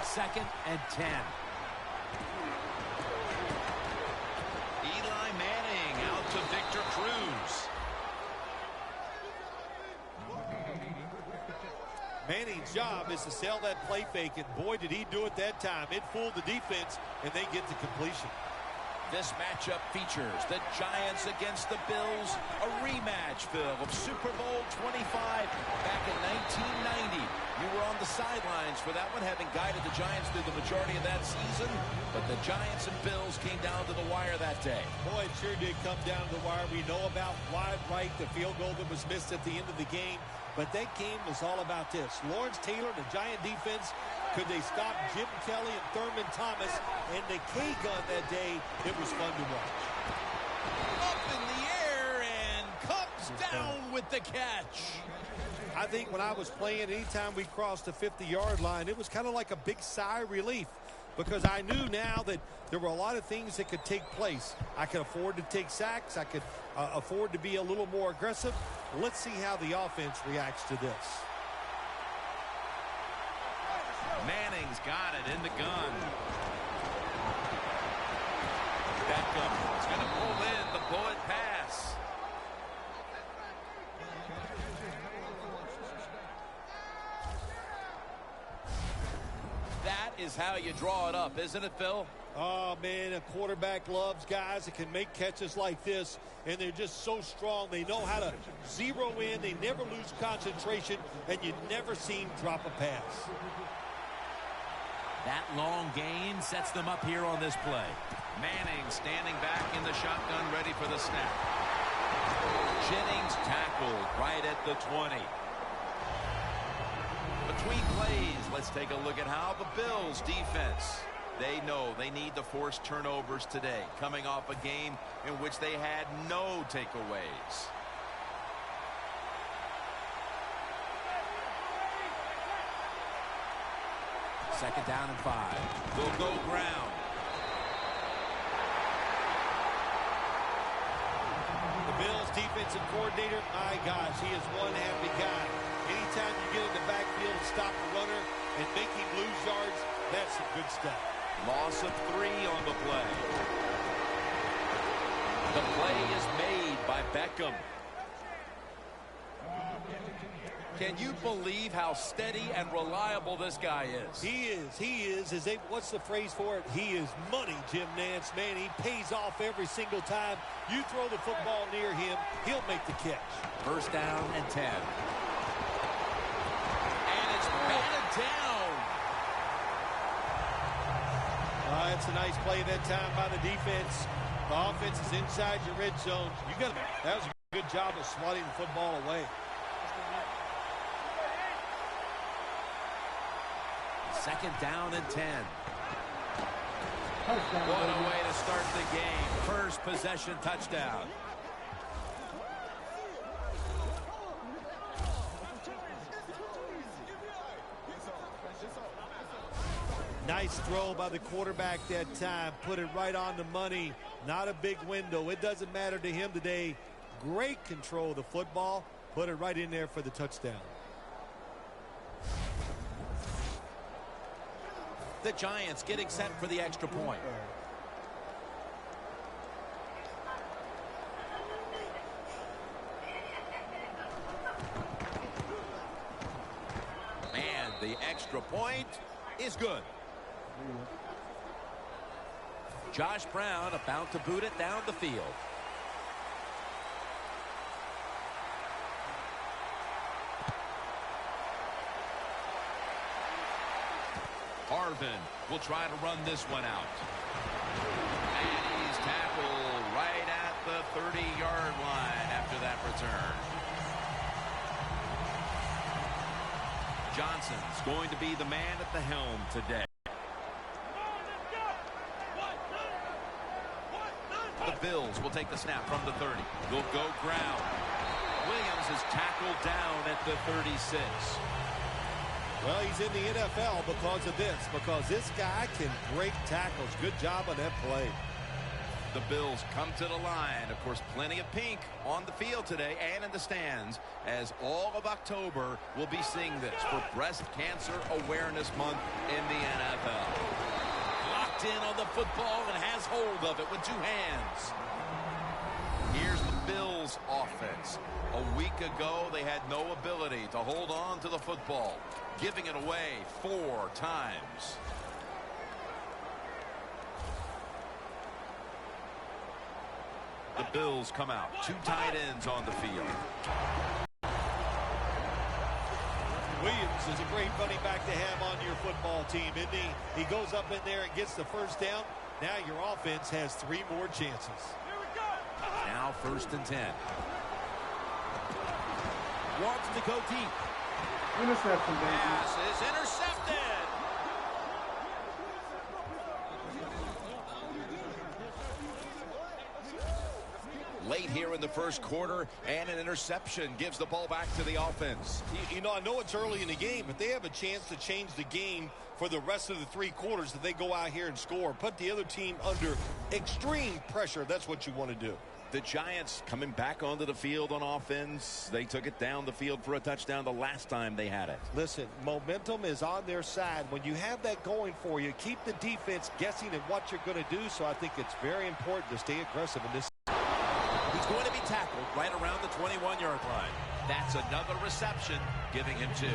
Second and 10. Eli Manning out to Victor Cruz. Manning's job is to sell that play fake, and boy, did he do it that time. It fooled the defense, and they get the completion. This matchup features the Giants against the Bills, a rematch, Phil, of Super Bowl 25 back in 1990. You were on the sidelines for that one, having guided the Giants through the majority of that season, but the Giants and Bills came down to the wire that day. Boy, it sure did come down to the wire. We know about wide right, the field goal that was missed at the end of the game, but that game was all about this. Lawrence Taylor, the Giant defense, could they stop Jim Kelly and Thurman Thomas and the K-gun that day? It was fun to watch. Up in the air and comes down with the catch. I think when I was playing, anytime we crossed the 50-yard line, it was kind of like a big sigh of relief because I knew now that there were a lot of things that could take place. I could afford to take sacks. I could afford to be a little more aggressive. Let's see how the offense reacts to this. Manning's got it in the gun. Beckham is going to pull in the bullet pass. pass. That is how you draw it up, isn't it, Phil? Oh, man, a quarterback loves guys that can make catches like this, and they're just so strong. They know how to zero in. They never lose concentration, and you never see him drop a pass. That long gain sets them up here on this play. Manning standing back in the shotgun, ready for the snap. Jennings tackled right at the 20. Between plays, let's take a look at how the Bills defense, they know they need to force turnovers today, coming off a game in which they had no takeaways. Second down and 5. They'll go ground. The Bills defensive coordinator, my gosh, he is one happy guy. Anytime you get in the backfield and stop the runner and make him lose yards, that's some good stuff. Loss of 3 on the play. The play is made by Beckham. Can you believe how steady and reliable this guy is? He is. What's the phrase for it? He is money, Jim Nance. Man, he pays off every single time. You throw the football near him, he'll make the catch. First down and 10. And it's batted down. It's a nice play that time by the defense. The offense is inside your red zone. That was a good job of swatting the football away. Second down and 10. What a way to start the game. First possession touchdown. Nice throw by the quarterback that time. Put it right on the money. Not a big window. It doesn't matter to him today. Great control of the football. Put it right in there for the touchdown. The Giants getting set for the extra point. And the extra point is good. Josh Brown about to boot it down the field. Harvin will try to run this one out. And he's tackled right at the 30-yard line after that return. Johnson's going to be the man at the helm today. The Bills will take the snap from the 30. They'll go ground. Williams is tackled down at the 36. Well, he's in the NFL because of this, because this guy can break tackles. Good job on that play. The Bills come to the line. Of course, plenty of pink on the field today and in the stands, as all of October will be seeing this for Breast Cancer Awareness Month in the NFL. Locked in on the football and has hold of it with 2 hands. Here's the Bills offense. A week ago, they had no ability to hold on to the football, giving it away 4 times. The Bills come out. 2 tight ends on the field. Williams is a great running back to have on your football team, isn't he? He goes up in there and gets the first down. Now your offense has 3 more chances. Now first and 10. Wants to go deep. Interception, baby. Pass is intercepted. Late here in the first quarter, and an interception gives the ball back to the offense. You know, I know it's early in the game, but they have a chance to change the game for the rest of the 3 quarters if they go out here and score. Put the other team under extreme pressure. That's what you want to do. The Giants coming back onto the field on offense. They took it down the field for a touchdown the last time they had it. Listen, momentum is on their side. When you have that going for you, keep the defense guessing at what you're going to do. So I think it's very important to stay aggressive in this. He's going to be tackled right around the 21-yard line. That's another reception, giving him 2.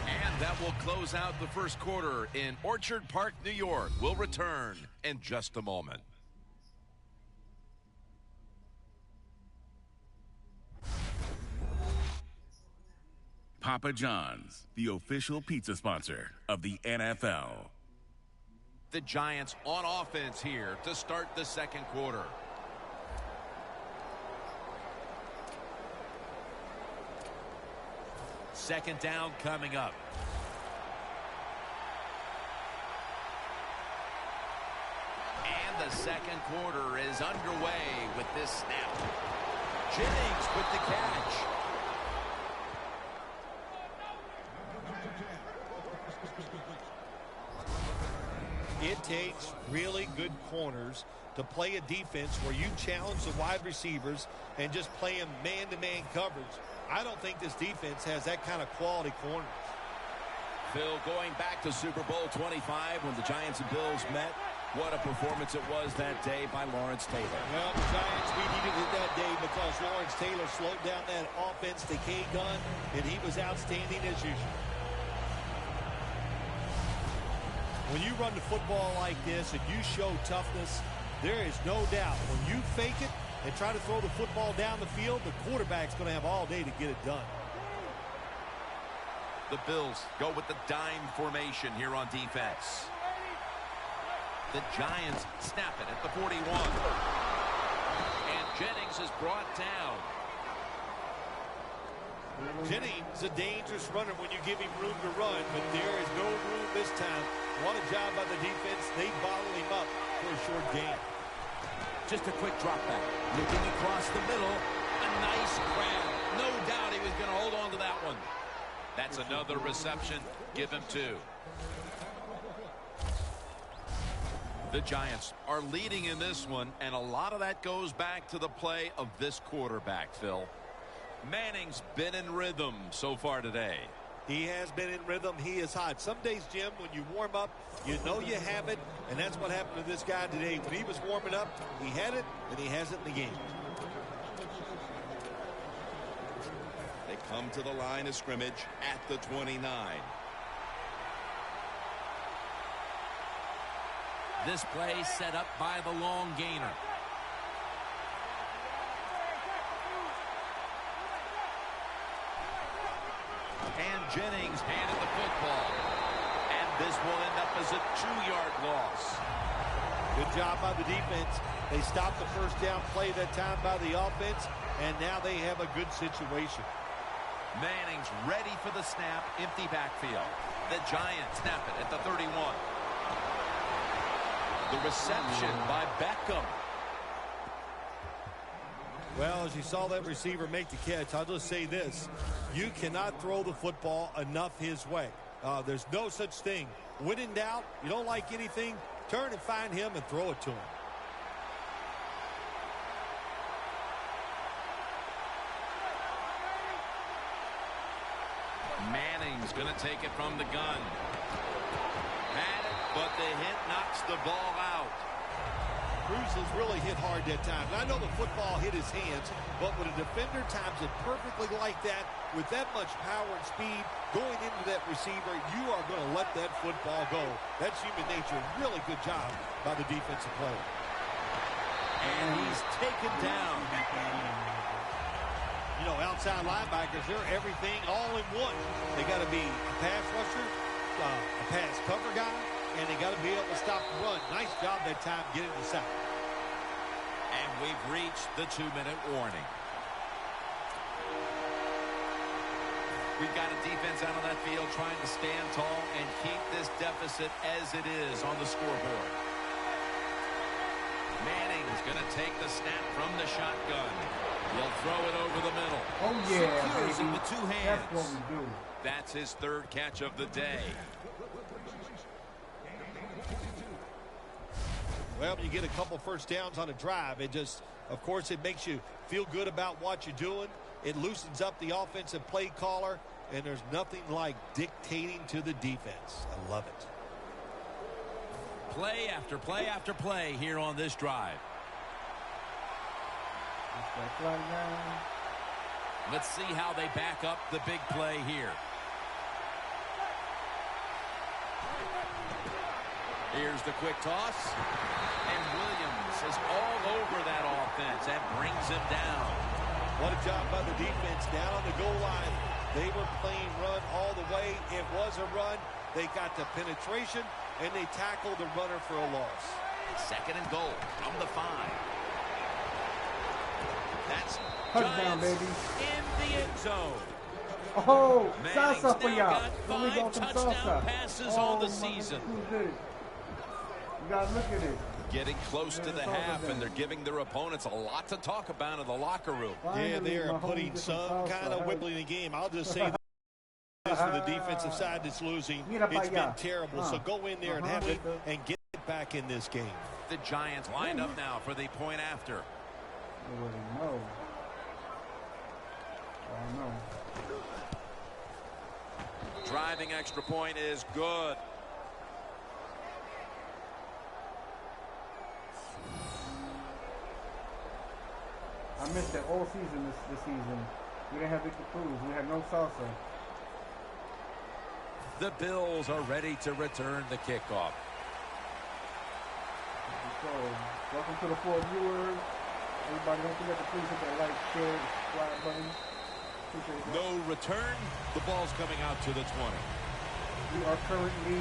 And that will close out the first quarter in Orchard Park, New York. We'll return in just a moment. Papa John's, the official pizza sponsor of the NFL. The Giants on offense here to start the second quarter. Second down coming up. And the second quarter is underway with this snap. Jennings with the catch. It takes really good corners to play a defense where you challenge the wide receivers and just play them man-to-man coverage. I don't think this defense has that kind of quality corners. Phil, going back to Super Bowl 25 when the Giants and Bills met, what a performance it was that day by Lawrence Taylor. Well, the Giants, we needed it that day because Lawrence Taylor slowed down that offense to K-Gun, and he was outstanding as usual. When you run the football like this and you show toughness, there is no doubt when you fake it and try to throw the football down the field, the quarterback's going to have all day to get it done. The Bills go with the dime formation here on defense. The Giants snap it at the 41. And Jennings is brought down. Jennings, a dangerous runner when you give him room to run, but there is no room this time. What a job by the defense. They bottle him up for a short gain. Just a quick drop back. Looking across the middle. A nice grab. No doubt he was going to hold on to that one. That's another reception. Give him 2. The Giants are leading in this one, and a lot of that goes back to the play of this quarterback, Phil. Manning's been in rhythm so far today. He has been in rhythm. He is hot. Some days, Jim, when you warm up, you know you have it, and that's what happened to this guy today. When he was warming up, he had it, and he has it in the game. They come to the line of scrimmage at the 29. This play set up by the long gainer. And Jennings handed the football. And this will end up as a 2-yard loss. Good job by the defense. They stopped the first down play that time by the offense, and now they have a good situation. Manning's ready for the snap, empty backfield. The Giants snap it at the 31. The reception by Beckham. Well, as you saw that receiver make the catch, I'll just say this. You cannot throw the football enough his way. There's no such thing. When in doubt, you don't like anything, turn and find him and throw it to him. Manning's going to take it from the gun. Had it, but the hit knocks the ball out. Cruz has really hit hard that time. And I know the football hit his hands, but when a defender times it perfectly like that, with that much power and speed going into that receiver, you are going to let that football go. That's human nature. Really good job by the defensive player. And he's taken down. You know, outside linebackers, they're everything all in one. They got to be a pass rusher, a pass cover guy, and they got to be able to stop the run. Nice job that time getting the sack. And we've reached the 2-minute warning. We've got a defense out on that field trying to stand tall and keep this deficit as it is on the scoreboard. Manning's going to take the snap from the shotgun. He'll throw it over the middle. Oh, yeah, Secures it baby. with 2 hands. That's what we do. That's his 3rd catch of the day. Well, you get a couple first downs on a drive. It just, of course, it makes you feel good about what you're doing. It loosens up the offensive play caller, and there's nothing like dictating to the defense. I love it. play after play after play here on this drive. Let's see how they back up the big play here. Here's the quick toss. And Williams is all over that offense and brings him down. What a job by the defense down on the goal line. They were playing run all the way. It was a run. They got the penetration, and they tackled the runner for a loss. 2nd and goal from the 5. That's Touchdown, Giants baby. in the end zone. Oh, Manning's salsa for now y'all. got Let me go 5 some touchdown salsa. passes Oh, on the my season. goodness, who's this? You guys look at it. Getting close to the half, and they're giving their opponents a lot to talk about in the locker room. Yeah, they are putting some kind of whippling in the game. I'll just say this for the defensive side that's losing. It's been terrible. So go in there and have it and get back in this game. The Giants lined up now for the point after. No. Oh, no. Driving extra point is good. I missed that all season this season. We didn't have Victor Cruz. We had no salsa. The Bills are ready to return the kickoff. So, welcome to the 4 viewers. Everybody, don't forget to please hit that like, share, subscribe button. Appreciate it. No return. The ball's coming out to the 20. We are currently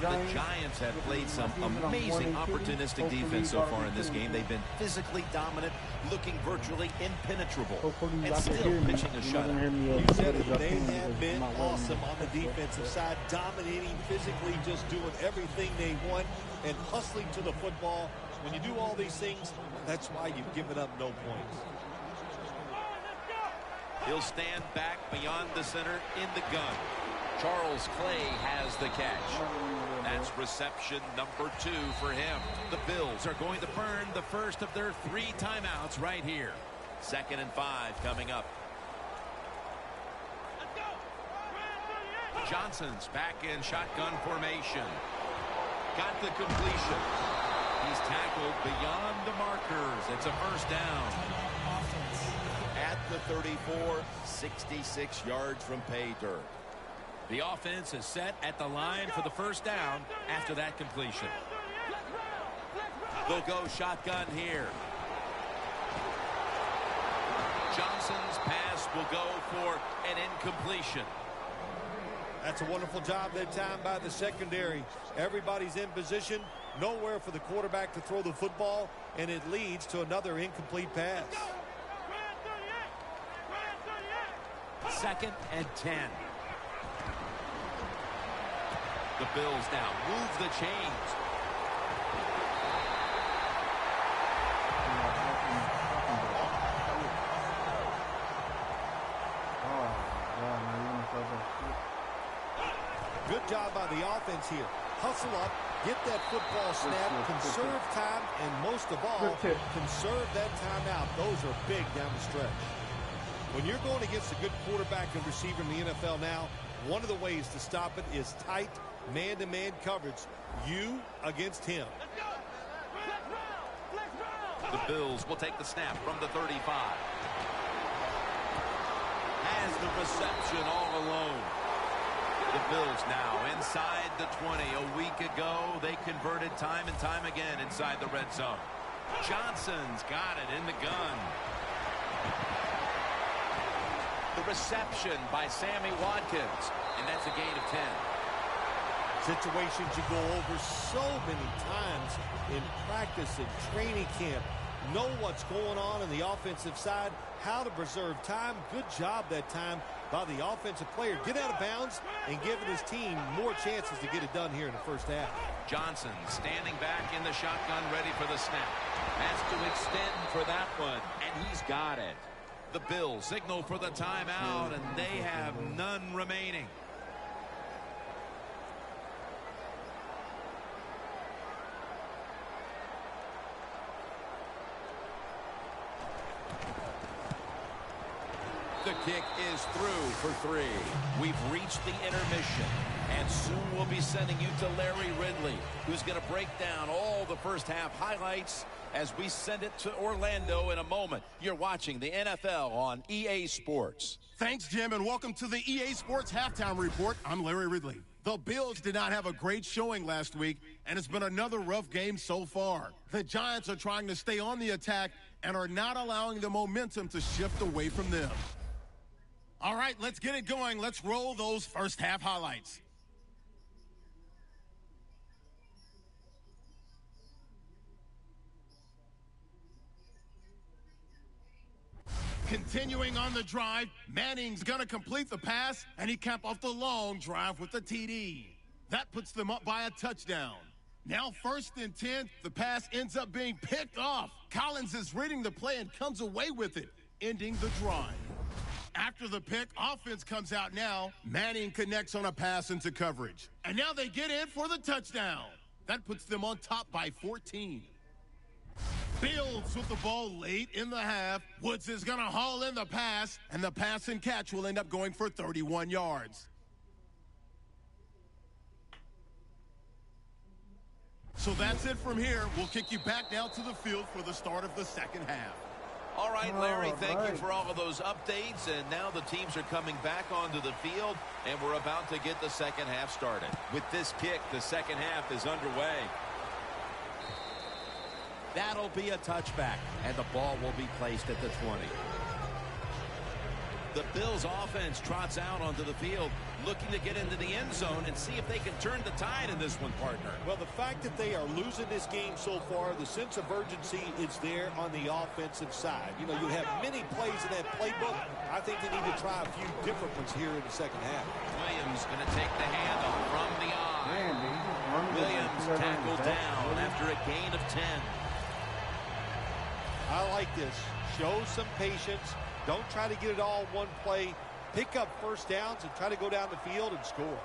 The Giants have played some amazing opportunistic defense so far in this game. They've been physically dominant, looking virtually impenetrable, and still pitching a shutout. You said it. They have been awesome on the defensive side, dominating physically, just doing everything they want and hustling to the football. When you do all these things, that's why you've given up no points. He'll stand back beyond the center in the gun. Charles Clay has the catch. That's reception number 2 for him. The Bills are going to burn the first of their 3 timeouts right here. 2nd and 5 coming up. Johnson's back in shotgun formation. Got the completion. He's tackled beyond the markers. It's a first down. At the 34, 66 yards from pay dirt. The offense is set at the line for the first down after that completion. They'll go shotgun here. Johnson's pass will go for an incompletion. That's a wonderful job that time by the secondary. Everybody's in position, nowhere for the quarterback to throw the football, and it leads to another incomplete pass. 2nd and 10. The Bills now move the chains. Good job by the offense here. Hustle up, get that football snap, conserve time, and most of all, conserve that timeout. Those are big down the stretch. When you're going against a good quarterback and receiver in the NFL now, one of the ways to stop it is tight man-to-man coverage. You against him. The Bills will take the snap from the 35. Has the reception all alone. The Bills now inside the 20. A week ago, they converted time and time again inside the red zone. Johnson's got it in the gun. The reception by Sammy Watkins, and that's a gain of 10. Situations you go over so many times in practice and training camp. Know what's going on the offensive side, how to preserve time. Good job that time by the offensive player. Get out of bounds and giving his team more chances to get it done here in the first half. Johnson standing back in the shotgun, ready for the snap. Has to extend for that one, and he's got it. The Bills signal for the timeout, and they have none remaining. The kick is through for 3. We've reached the intermission, and soon we'll be sending you to Larry Ridley, who's going to break down all the first half highlights as we send it to Orlando in a moment. You're watching the NFL on EA Sports. Thanks, Jim, and welcome to the EA Sports Halftime Report. I'm Larry Ridley. The Bills did not have a great showing last week, and it's been another rough game so far. The Giants are trying to stay on the attack and are not allowing the momentum to shift away from them. All right, let's get it going. Let's roll those first half highlights. Continuing on the drive, Manning's going to complete the pass, and he capped off the long drive with the TD. That puts them up by a touchdown. Now 1st and 10, the pass ends up being picked off. Collins is reading the play and comes away with it, ending the drive. After the pick, offense comes out now. Manning connects on a pass into coverage. And now they get in for the touchdown. That puts them on top by 14. Fields with the ball late in the half. Woods is going to haul in the pass, and the pass and catch will end up going for 31 yards. So that's it from here. We'll kick you back down to the field for the start of the second half. All right, Larry, thank you for all of those updates. And now the teams are coming back onto the field, and we're about to get the second half started. With this kick, the second half is underway. That'll be a touchback, and the ball will be placed at the 20. The Bills offense trots out onto the field, looking to get into the end zone and see if they can turn the tide in this one, partner. Well, the fact that they are losing this game so far, the sense of urgency is there on the offensive side. You know, you have many plays in that playbook. I think they need to try a few different ones here in the second half. Williams going to take the handoff from the eye. Williams tackled down after a gain of 10. I like this. Show some patience. Don't try to get it all in one play. Pick up first downs and try to go down the field and score.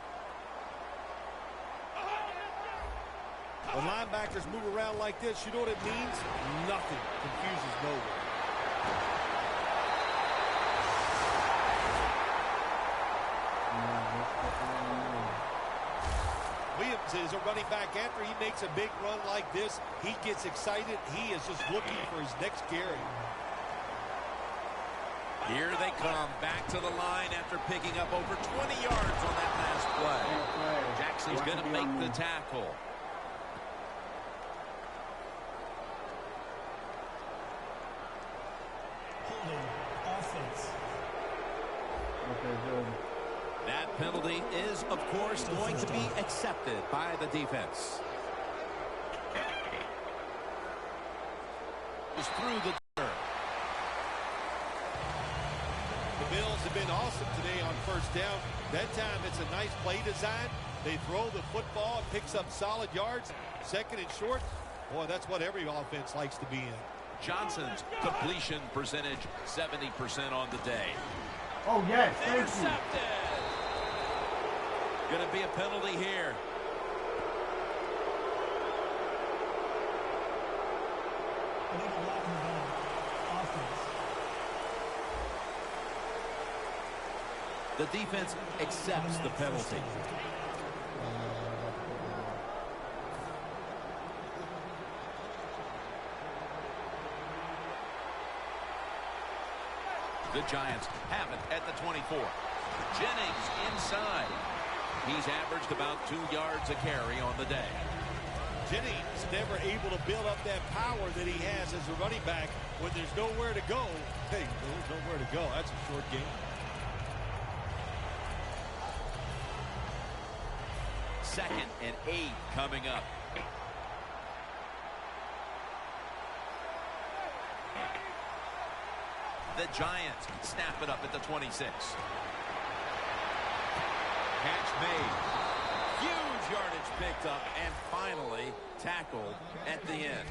When linebackers move around like this, you know what it means? Nothing. Confuses nowhere. Williams is a running back. After he makes a big run like this, he gets excited. He is just looking for his next carry. Here they come back to the line after picking up over 20 yards on that last play. Jackson's going to make the tackle. Holding offense. Okay, good. That penalty is, of course, going to be accepted by the defense. Is through the turn. The Bills have been awesome today on first down. That time it's a nice play design. They throw the football, it picks up solid yards. Second and short. Boy, that's what every offense likes to be in. Johnson's completion percentage, 70% on the day. Oh, yes. Thank you. Intercepted. Going to be a penalty here. Illegal lack of ball. Offense. The defense accepts the penalty. The Giants have it at the 24. Jennings inside. He's averaged about 2 yards a carry on the day. Jennings never able to build up that power that he has as a running back when there's nowhere to go. Hey, there's nowhere to go. That's a short game. Second and 8 coming up. The Giants snap it up at the 26. Catch made. Huge yardage picked up and finally tackled at the end.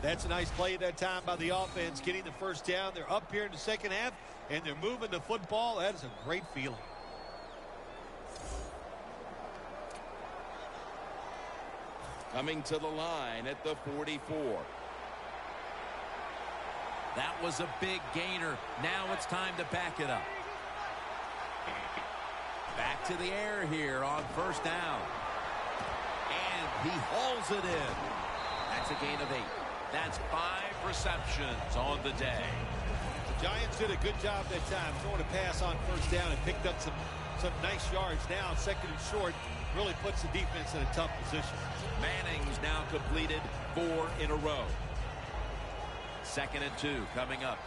That's a nice play at that time by the offense, getting the first down. They're up here in the second half, and they're moving the football. That is a great feeling. Coming to the line at the 44. That was a big gainer. Now it's time to back it up. Back to the air here on first down. And he hauls it in. That's a gain of 8. That's 5 receptions on the day. The Giants did a good job that time throwing a pass on first down and picked up some nice yards. Now second and short really puts the defense in a tough position. Manning's now completed 4 in a row. Second and 2 coming up.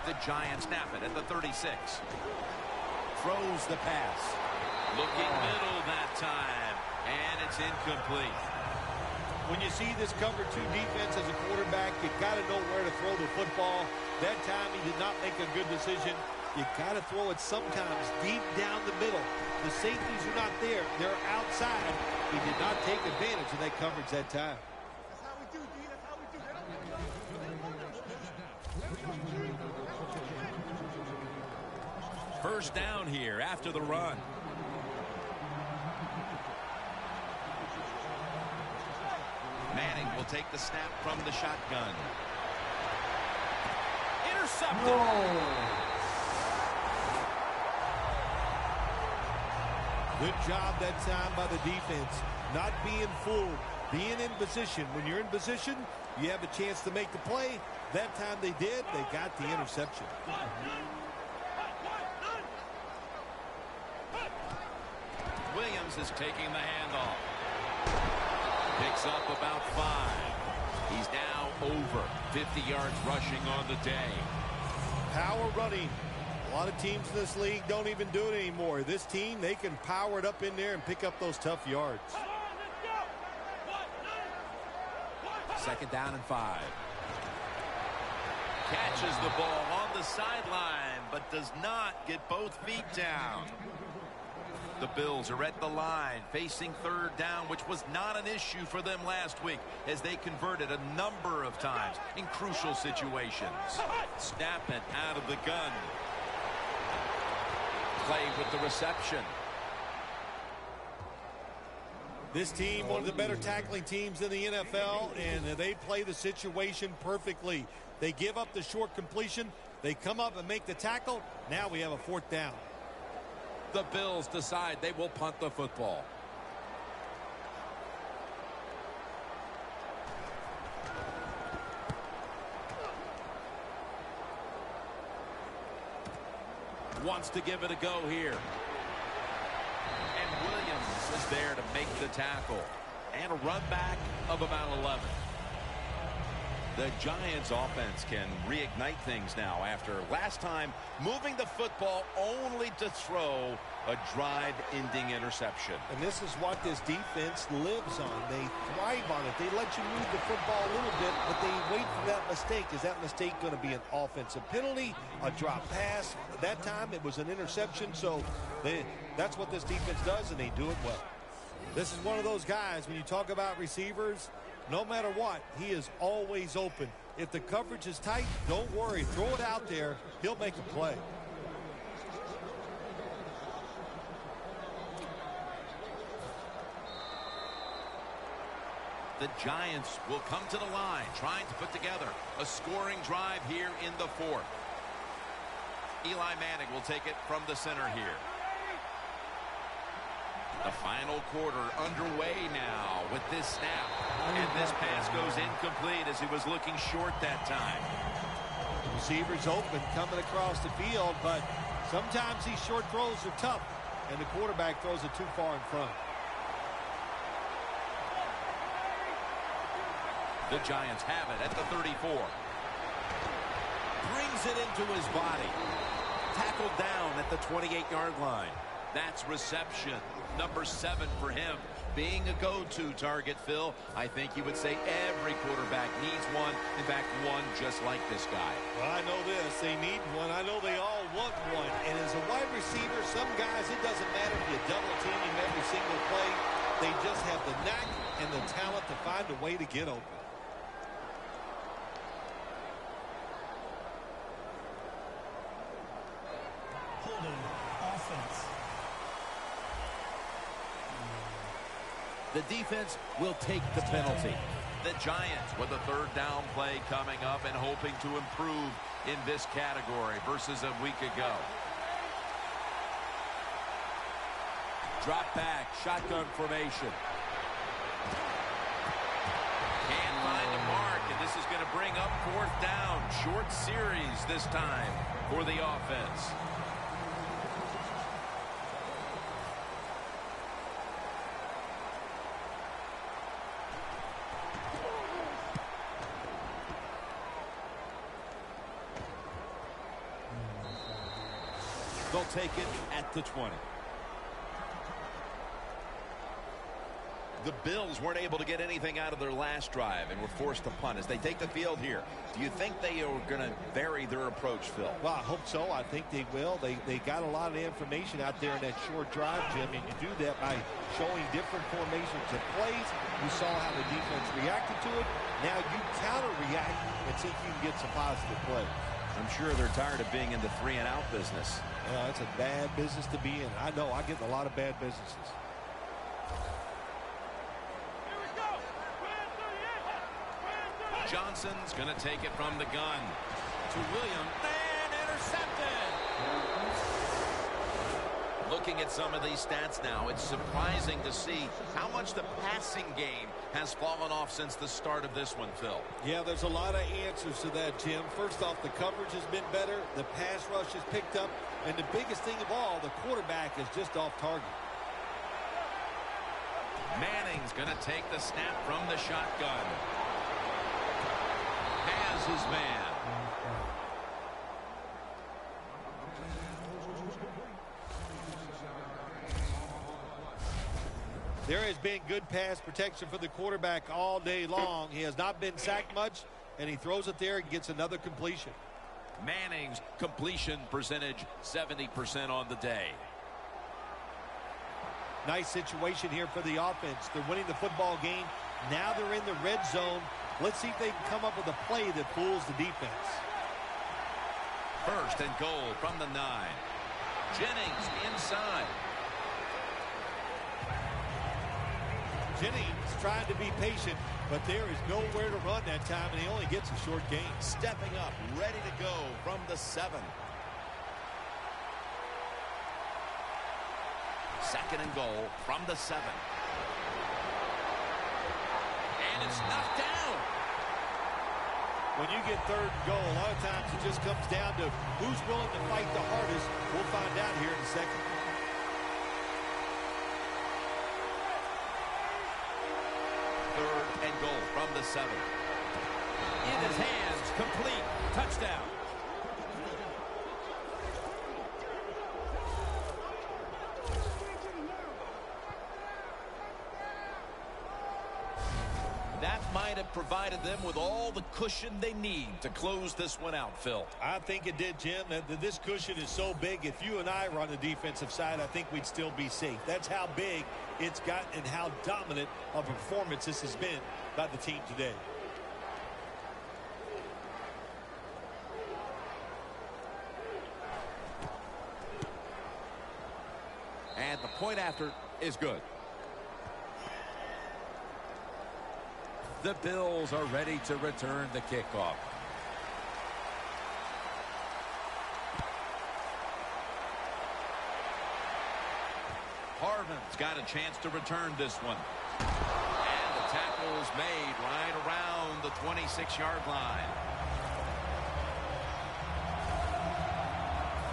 The Giants snap it at the 36. Throws the pass. Looking middle that time. And it's incomplete. When you see this cover 2 defense as a quarterback, you got to know where to throw the football. That time he did not make a good decision. You got to throw it sometimes deep down the middle. The safeties are not there. They're outside. He did not take advantage of that coverage that time. That's how we do, D. That's how we do. First down here after the run. Manning will take the snap from the shotgun. Intercepted. Good job that time by the defense. Not being fooled. Being in position. When you're in position, you have a chance to make the play. That time they did. They got the interception. Williams is taking the handoff. Picks up about 5. He's now over 50 yards rushing on the day. Power running. A lot of teams in this league don't even do it anymore. This team, they can power it up in there and pick up those tough yards. Second down and 5. Catches the ball on the sideline, but does not get both feet down. The Bills are at the line facing third down, which was not an issue for them last week as they converted a number of times in crucial situations. Snapping out of the gun. Play with the reception. This team, one of the better tackling teams in the NFL, and they play the situation perfectly. They give up the short completion. They come up and make the tackle. Now we have a 4th down. The Bills decide they will punt the football. Wants to give it a go here. And Williams is there to make the tackle. And a run back of about 11. The Giants offense can reignite things now after last time moving the football only to throw a drive-ending interception. And this is what this defense lives on. They thrive on it. They let you move the football a little bit, but they wait for that mistake. Is that mistake going to be an offensive penalty, a drop pass? That time it was an interception, so that's what this defense does, and they do it well. This is one of those guys, when you talk about receivers, no matter what, he is always open. If the coverage is tight, don't worry. Throw it out there. He'll make a play. The Giants will come to the line, trying to put together a scoring drive here in the 4th. Eli Manning will take it from the center here. The final quarter underway now with this snap. And this pass goes incomplete as he was looking short that time. Receivers open coming across the field, but sometimes these short throws are tough, and the quarterback throws it too far in front. The Giants have it at the 34. Brings it into his body. Tackled down at the 28-yard line. That's reception number 7 for him. Being a go-to target, Phil, I think you would say every quarterback needs one. In fact, one just like this guy. Well, I know this. They need one. I know they all want one. And as a wide receiver, some guys, it doesn't matter if you double team him every single play. They just have the knack and the talent to find a way to get open. Holding offense. The defense will take the penalty. The Giants with a third down play coming up and hoping to improve in this category versus a week ago. Drop back, shotgun formation. Can't find a mark, and this is going to bring up fourth down. Short series this time for the offense. They'll take it at the 20. The Bills weren't able to get anything out of their last drive and were forced to punt as they take the field here. Do you think they are going to vary their approach, Phil? Well, I hope so. I think they will. They got a lot of information out there in that short drive, Jim, and you do that by showing different formations of plays. You saw how the defense reacted to it. Now you counter-react and see if you can get some positive plays. I'm sure they're tired of being in the 3-and-out business. Yeah, it's a bad business to be in. I know. I get in a lot of bad businesses. Johnson's going to take it from the gun to Williams and intercepted. Looking at some of these stats now, it's surprising to see how much the passing game has fallen off since the start of this one, Phil. Yeah, there's a lot of answers to that, Jim. First off, the coverage has been better. The pass rush has picked up. And the biggest thing of all, the quarterback is just off target. Manning's going to take the snap from the shotgun. Has his man. There has been good pass protection for the quarterback all day long. He has not been sacked much, and he throws it there and gets another completion. Manning's completion percentage 70% on the day. Nice situation here for the offense. They're winning the football game. Now they're in the red zone. Let's see if they can come up with a play that fools the defense. First and goal from the 9. Jennings inside. Jennings trying to be patient, but there is nowhere to run that time, and he only gets a short gain. Stepping up, ready to go from the 7. Second and goal from the 7. And it's knocked down. When you get third and goal, a lot of times it just comes down to who's willing to fight the hardest. We'll find out here in a second. Third and goal from the 7. In his hands, complete, touchdown. That might have provided them with all the cushion they need to close this one out, Phil. I think it did, Jim. This cushion is so big, if you and I were on the defensive side, I think we'd still be safe. That's how big it's got and how dominant of a performance this has been by the team today. And the point after is good. The Bills are ready to return the kickoff. Harvin's got a chance to return this one. And the tackle is made right around the 26-yard line.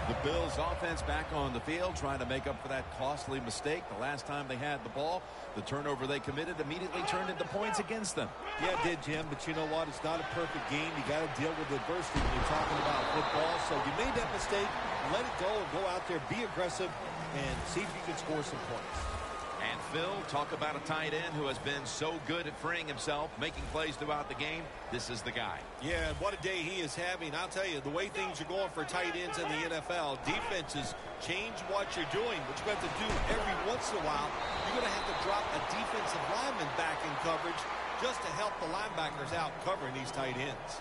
The Bills offense back on the field trying to make up for that costly mistake the last time they had the ball. The turnover they committed immediately turned into points against them. Yeah, it did, Jim, but you know what? It's not a perfect game. You got to deal with adversity when you're talking about football. So you made that mistake, let it go, and go out there, be aggressive, and see if you can score some points. And Phil, talk about a tight end who has been so good at freeing himself, making plays throughout the game. This is the guy. Yeah, what a day he is having. I'll tell you, the way things are going for tight ends in the NFL, defenses change what you're doing, but you have to do every once in a while. You're going to have to drop a defensive lineman back in coverage just to help the linebackers out covering these tight ends.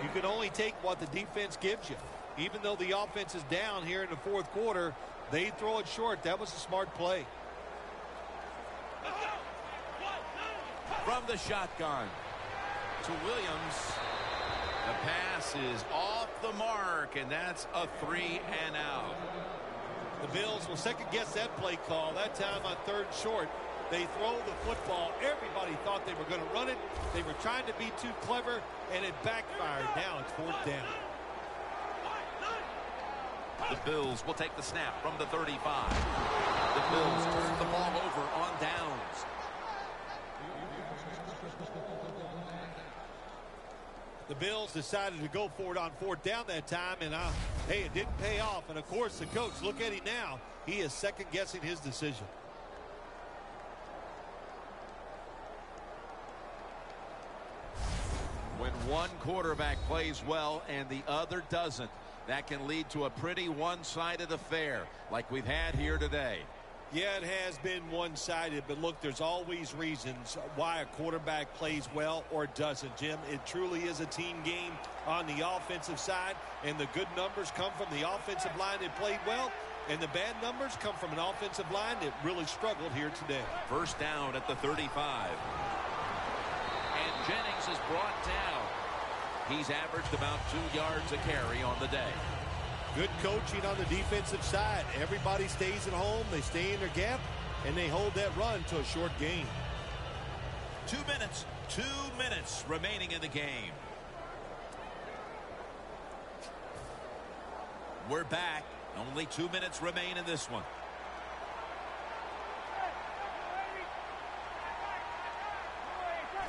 You can only take what the defense gives you. Even though the offense is down here in the fourth quarter, they throw it short. That was a smart play. From the shotgun, to Williams. The pass is off the mark, and that's a 3 and out. The Bills will second guess that play call. That time on 3rd and short. They throw the football. Everybody thought they were going to run it. They were trying to be too clever, and it backfired. Now it's 4th down. The Bills will take the snap from the 35. The Bills turn the ball over on downs. The Bills decided to go for it on 4th down that time, and hey, it didn't pay off. And of course, the coach, look at him now. He is second guessing his decision. When one quarterback plays well and the other doesn't, that can lead to a pretty one-sided affair like we've had here today. Yeah, it has been one-sided, but look, there's always reasons why a quarterback plays well or doesn't, Jim. It truly is a team game on the offensive side, and the good numbers come from the offensive line that played well, and the bad numbers come from an offensive line that really struggled here today. First down at the 35. And Jennings is brought down. He's averaged about 2 yards a carry on the day. Good coaching on the defensive side. Everybody stays at home. They stay in their gap, and they hold that run to a short gain. 2 minutes. 2 minutes remaining in the game. We're back. Only 2 minutes remain in this one.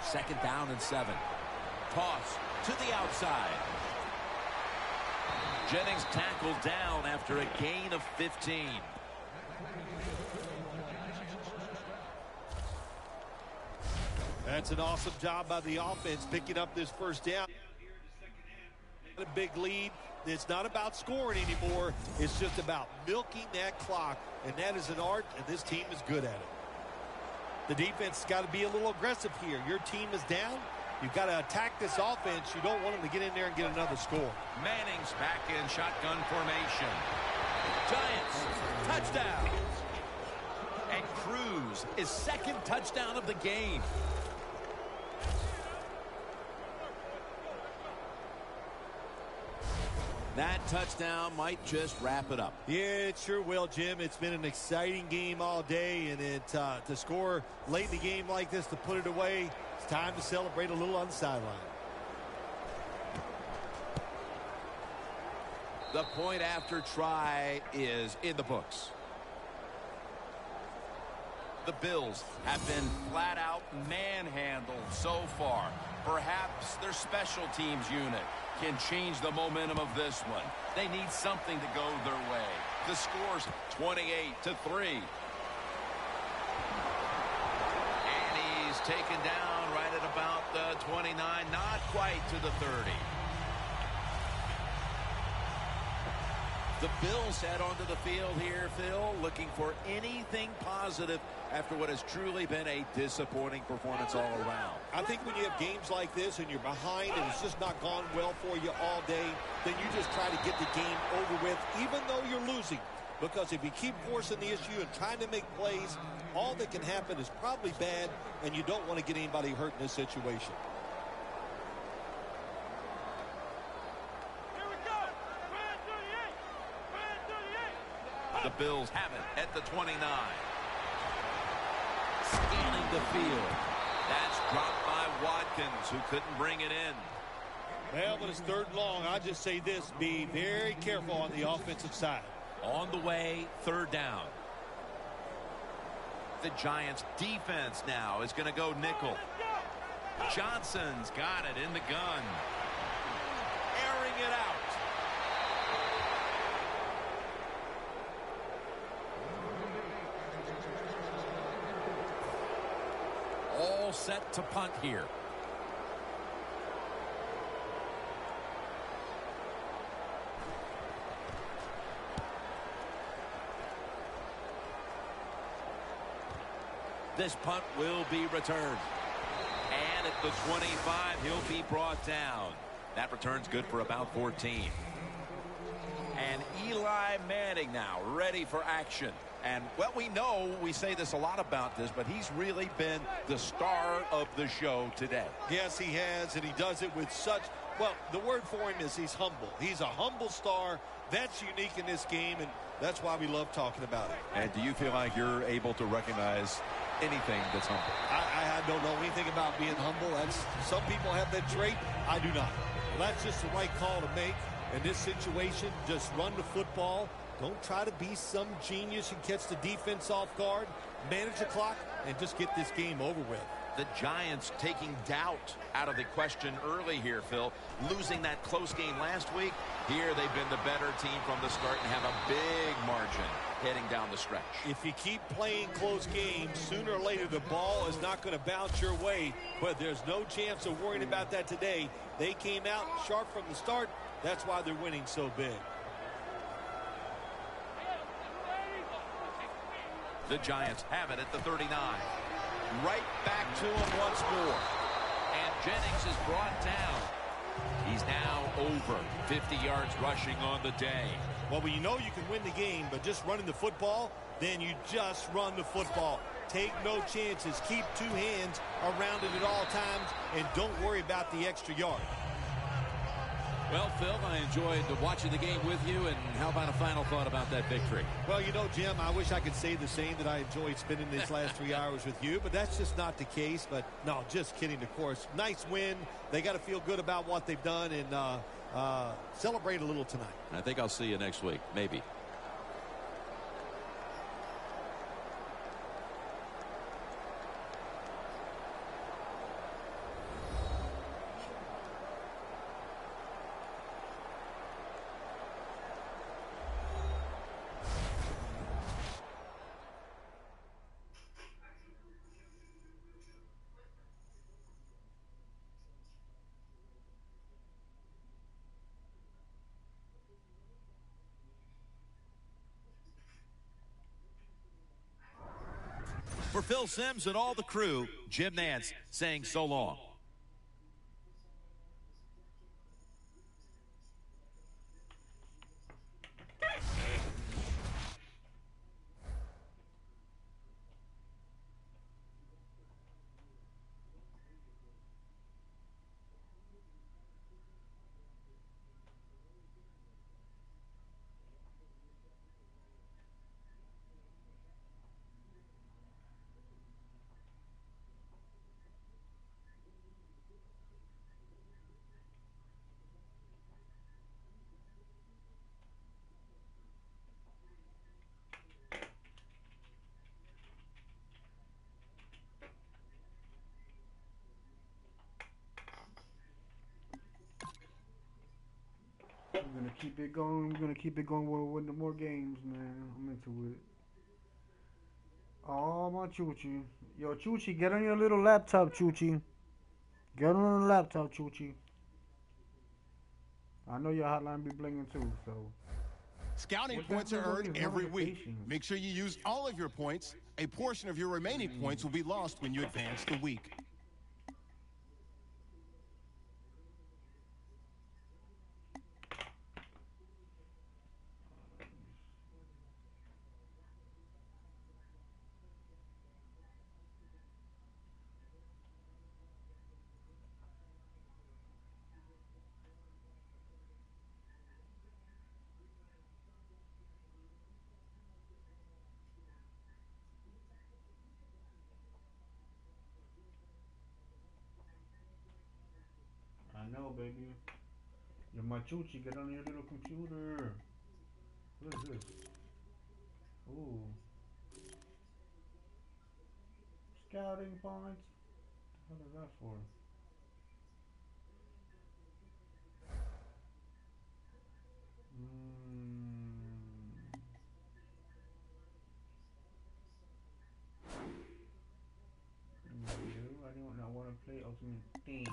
Second down and 7. Toss to the outside. Jennings tackled down after a gain of 15. That's an awesome job by the offense picking up this first down. A big lead. It's not about scoring anymore. It's just about milking that clock, and that is an art, and this team is good at it. The defense has got to be a little aggressive here. Your team is down. You've got to attack this offense. You don't want them to get in there and get another score. Manning's back in shotgun formation. Giants, touchdown. And Cruz is second touchdown of the game. That touchdown might just wrap it up. Yeah, it sure will, Jim. It's been an exciting game all day, and to score late in the game like this, to put it away, it's time to celebrate a little on the sideline. The point after try is in the books. The Bills have been flat out manhandled so far. Perhaps their special teams unit can change the momentum of this one. They need something to go their way. The score's 28-3. And he's taken down right at about the 29, not quite to the 30. The Bills head onto the field here, Phil, looking for anything positive after what has truly been a disappointing performance all around. I think when you have games like this and you're behind and it's just not gone well for you all day, then you just try to get the game over with, even though you're losing. Because if you keep forcing the issue and trying to make plays, all that can happen is probably bad, and you don't want to get anybody hurt in this situation. The Bills have it at the 29. Scanning the field. That's dropped by Watkins, who couldn't bring it in. Well, but it's third and long. I'll just say this. Be very careful on the offensive side. On the way, third down. The Giants' defense now is going to go nickel. Johnson's got it in the gun. Airing it out. All set to punt here. This punt will be returned. And at the 25, he'll be brought down. That return's good for about 14. And Eli Manning now ready for action. And, well, we say this a lot about this, but he's really been the star of the show today. Yes, he has, and he does it with such, well, the word for him is he's humble. He's a humble star. That's unique in this game, and that's why we love talking about it. And do you feel like you're able to recognize anything that's humble? I don't know anything about being humble. Some people have that trait. I do not. Well, that's just the right call to make. In this situation, just run the football. Don't try to be some genius and catch the defense off guard. Manage the clock and just get this game over with. The Giants taking doubt out of the question early here, Phil. Losing that close game last week. Here they've been the better team from the start and have a big margin heading down the stretch. If you keep playing close games, sooner or later the ball is not going to bounce your way. But there's no chance of worrying about that today. They came out sharp from the start. That's why they're winning so big. The Giants have it at the 39. Right back to him once more. And Jennings is brought down. He's now over 50 yards rushing on the day. Well, when you know you can win the game, but just running the football, then you just run the football. Take no chances. Keep two hands around it at all times, and don't worry about the extra yard. Well, Phil, I enjoyed watching the game with you, and how about a final thought about that victory? Well, you know, Jim, I wish I could say the same, that I enjoyed spending these last 3 hours with you, but that's just not the case. But, no, just kidding, of course. Nice win. They got to feel good about what they've done and celebrate a little tonight. I think I'll see you next week, maybe. For Phil Simms and all the crew, Jim Nantz saying so long. We're gonna keep it going. We're gonna keep it going with the more games, man. I'm into it. Oh, my Choochie. Yo, Choochie, get on your little laptop, Choochie. Get on the laptop, Choochie. I know your hotline be blinging too, so. Scouting What's points that are with earned these every week. notifications? Make sure you use all of your points. A portion of your remaining points will be lost when you advance the week. I know, baby. You're my Choochie, get on your little computer. What is this? Ooh. Scouting points? What is that for? I do not want to play Ultimate Team.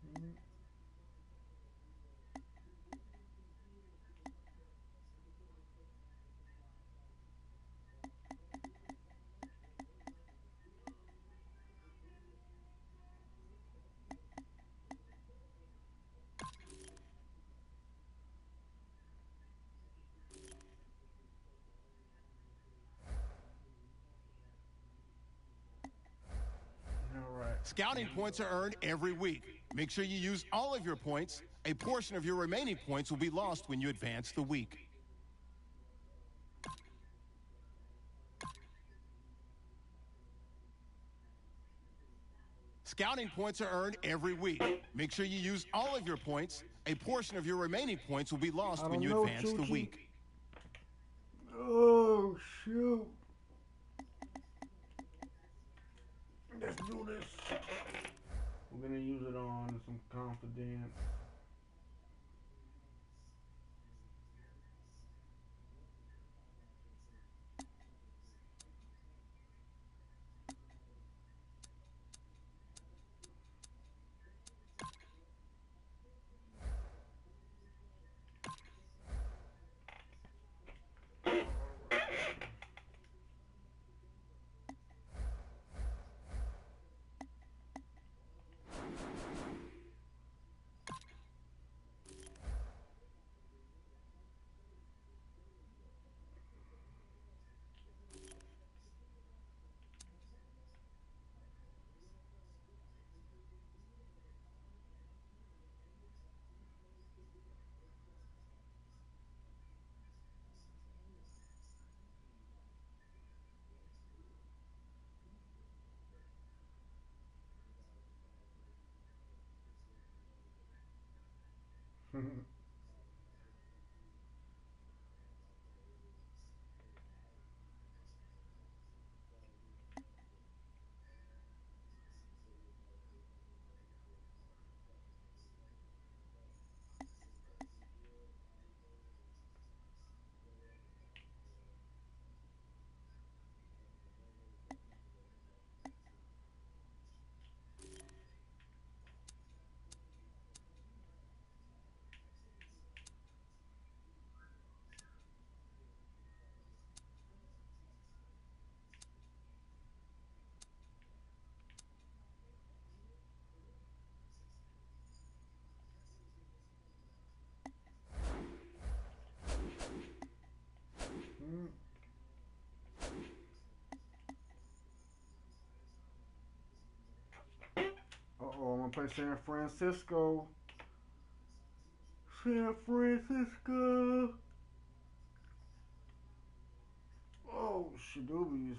Hold on. Scouting points are earned every week. Make sure you use all of your points. A portion of your remaining points will be lost when you advance the week. Scouting points are earned every week. Make sure you use all of your points. A portion of your remaining points will be lost when you advance the week. Oh, shoot. Let's do this. We're going to use it on some confidence. Uh-oh, I'm going to play San Francisco. San Francisco. Oh, shadoobies.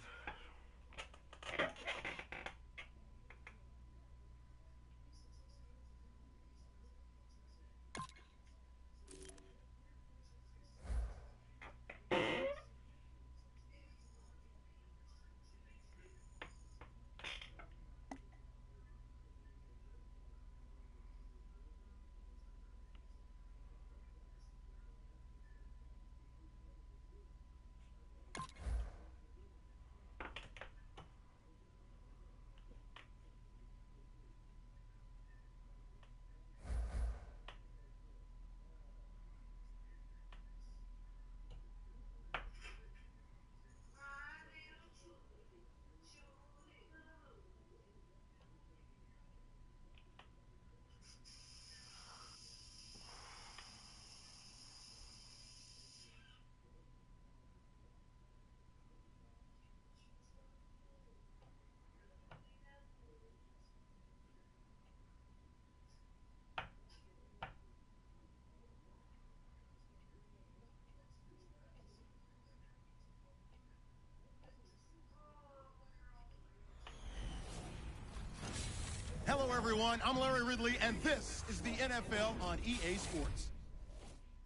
Hello, everyone. I'm Larry Ridley, and this is the NFL on EA Sports.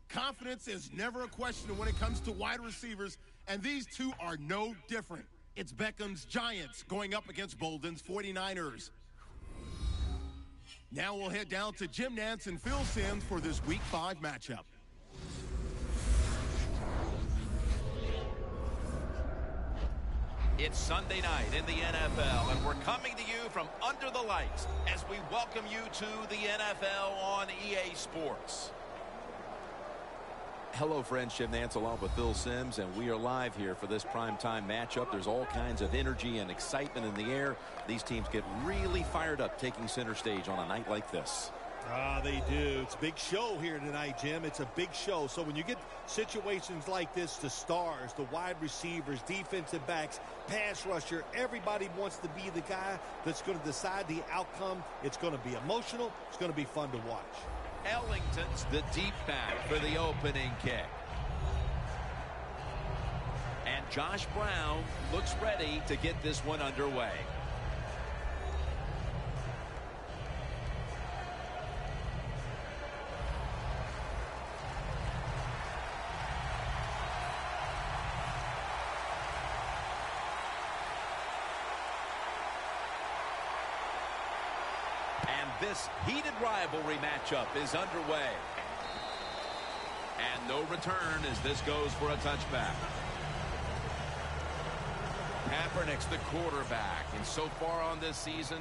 Confidence is never a question when it comes to wide receivers, and these two are no different. It's Beckham's Giants going up against Bolden's 49ers. Now we'll head down to Jim Nantz and Phil Simms for this Week 5 matchup. It's Sunday night in the NFL, and we're coming to you from under the lights as we welcome you to the NFL on EA Sports. Hello, friends. Jim Nantz along with Phil Simms, and we are live here for this primetime matchup. There's all kinds of energy and excitement in the air. These teams get really fired up taking center stage on a night like this. They do. It's a big show here tonight, Jim. It's a big show. So when you get situations like this, the stars, the wide receivers, defensive backs, pass rusher, everybody wants to be the guy that's going to decide the outcome. It's going to be emotional. It's going to be fun to watch. Ellington's the deep back for the opening kick. And Josh Brown looks ready to get this one underway. This heated rivalry matchup is underway. And no return as this goes for a touchback. Kaepernick's the quarterback, and so far on this season,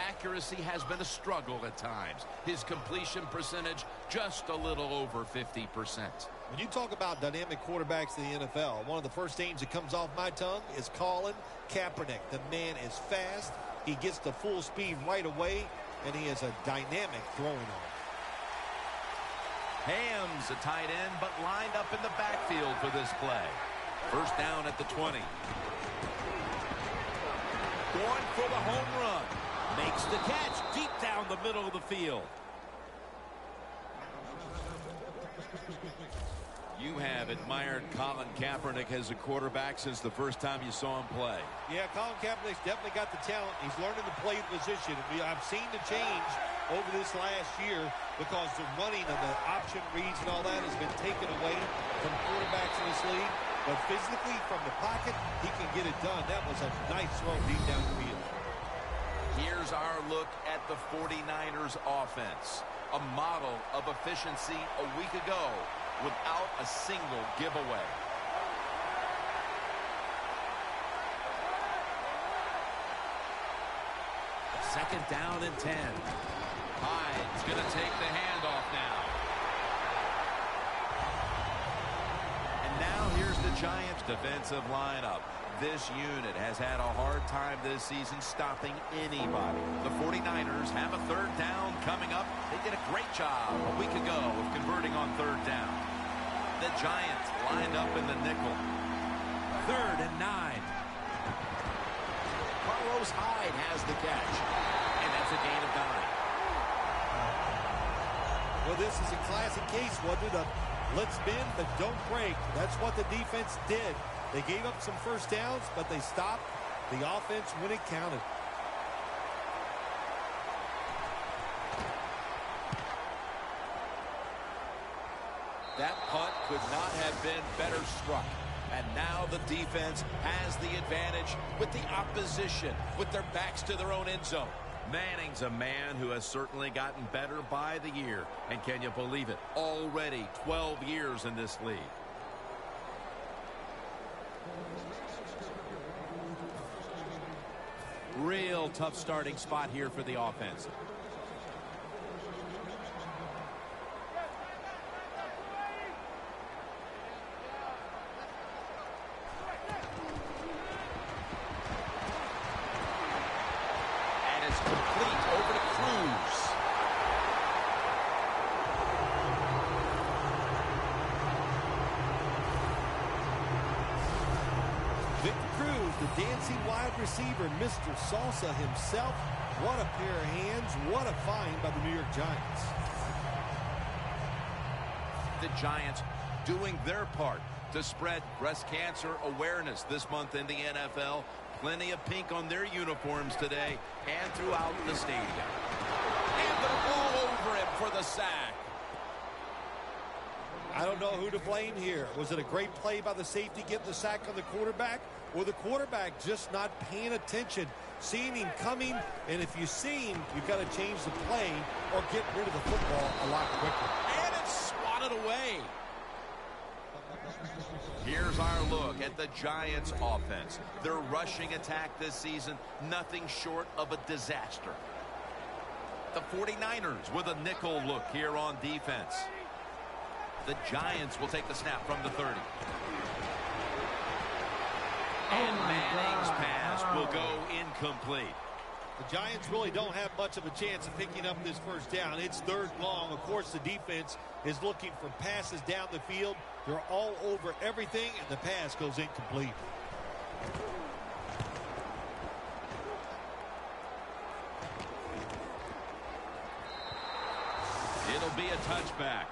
accuracy has been a struggle at times. His completion percentage just a little over 50%. When you talk about dynamic quarterbacks in the NFL, one of the first names that comes off my tongue is Colin Kaepernick. The man is fast. He gets to full speed right away. And he has a dynamic throwing arm. Ham's a tight end, but lined up in the backfield for this play. First down at the 20. Going for the home run. Makes the catch deep down the middle of the field. You have admired Colin Kaepernick as a quarterback since the first time you saw him play. Yeah, Colin Kaepernick's definitely got the talent. He's learning to play the position. I've seen the change over this last year because the running of the option reads and all that has been taken away from quarterbacks in this league. But physically, from the pocket, he can get it done. That was a nice throw deep down the field. Here's our look at the 49ers offense. A model of efficiency a week ago without a single giveaway. Second down and 10. Hyde's going to take the handoff now. And now here's the Giants defensive lineup. This unit has had a hard time this season stopping anybody. The 49ers have a third down coming up. They did a great job a week ago of converting on third down. The Giants lined up in the nickel. 3rd and 9. Carlos Hyde has the catch. And that's a gain of 9. Well, this is a classic case, wasn't it? Let's bend, but don't break. That's what the defense did. They gave up some first downs, but they stopped the offense when it counted. That punt could not have been better struck. And now the defense has the advantage with the opposition, with their backs to their own end zone. Manning's a man who has certainly gotten better by the year. And can you believe it? Already 12 years in this league. Real tough starting spot here for the offense. And it's complete over to Cruz. Victor Cruz, the dancing wide receiver, Mr. Salsa himself. What a pair of hands. What a find by the New York Giants. The Giants doing their part to spread breast cancer awareness this month in the NFL. Plenty of pink on their uniforms today and throughout the stadium. And they're all over him for the sack. I don't know who to blame here. Was it a great play by the safety getting the sack on the quarterback, or the quarterback just not paying attention, seeing him coming? And if you see him, you've got to change the play or get rid of the football a lot quicker. And it's swatted away. Here's our look at the Giants offense. Their rushing attack this season, nothing short of a disaster. The 49ers with a nickel look here on defense. The Giants will take the snap from the 30. And Manning's pass will go incomplete. The Giants really don't have much of a chance of picking up this first down. It's 3rd and long. Of course, the defense is looking for passes down the field. They're all over everything, and the pass goes incomplete. It'll be a touchback.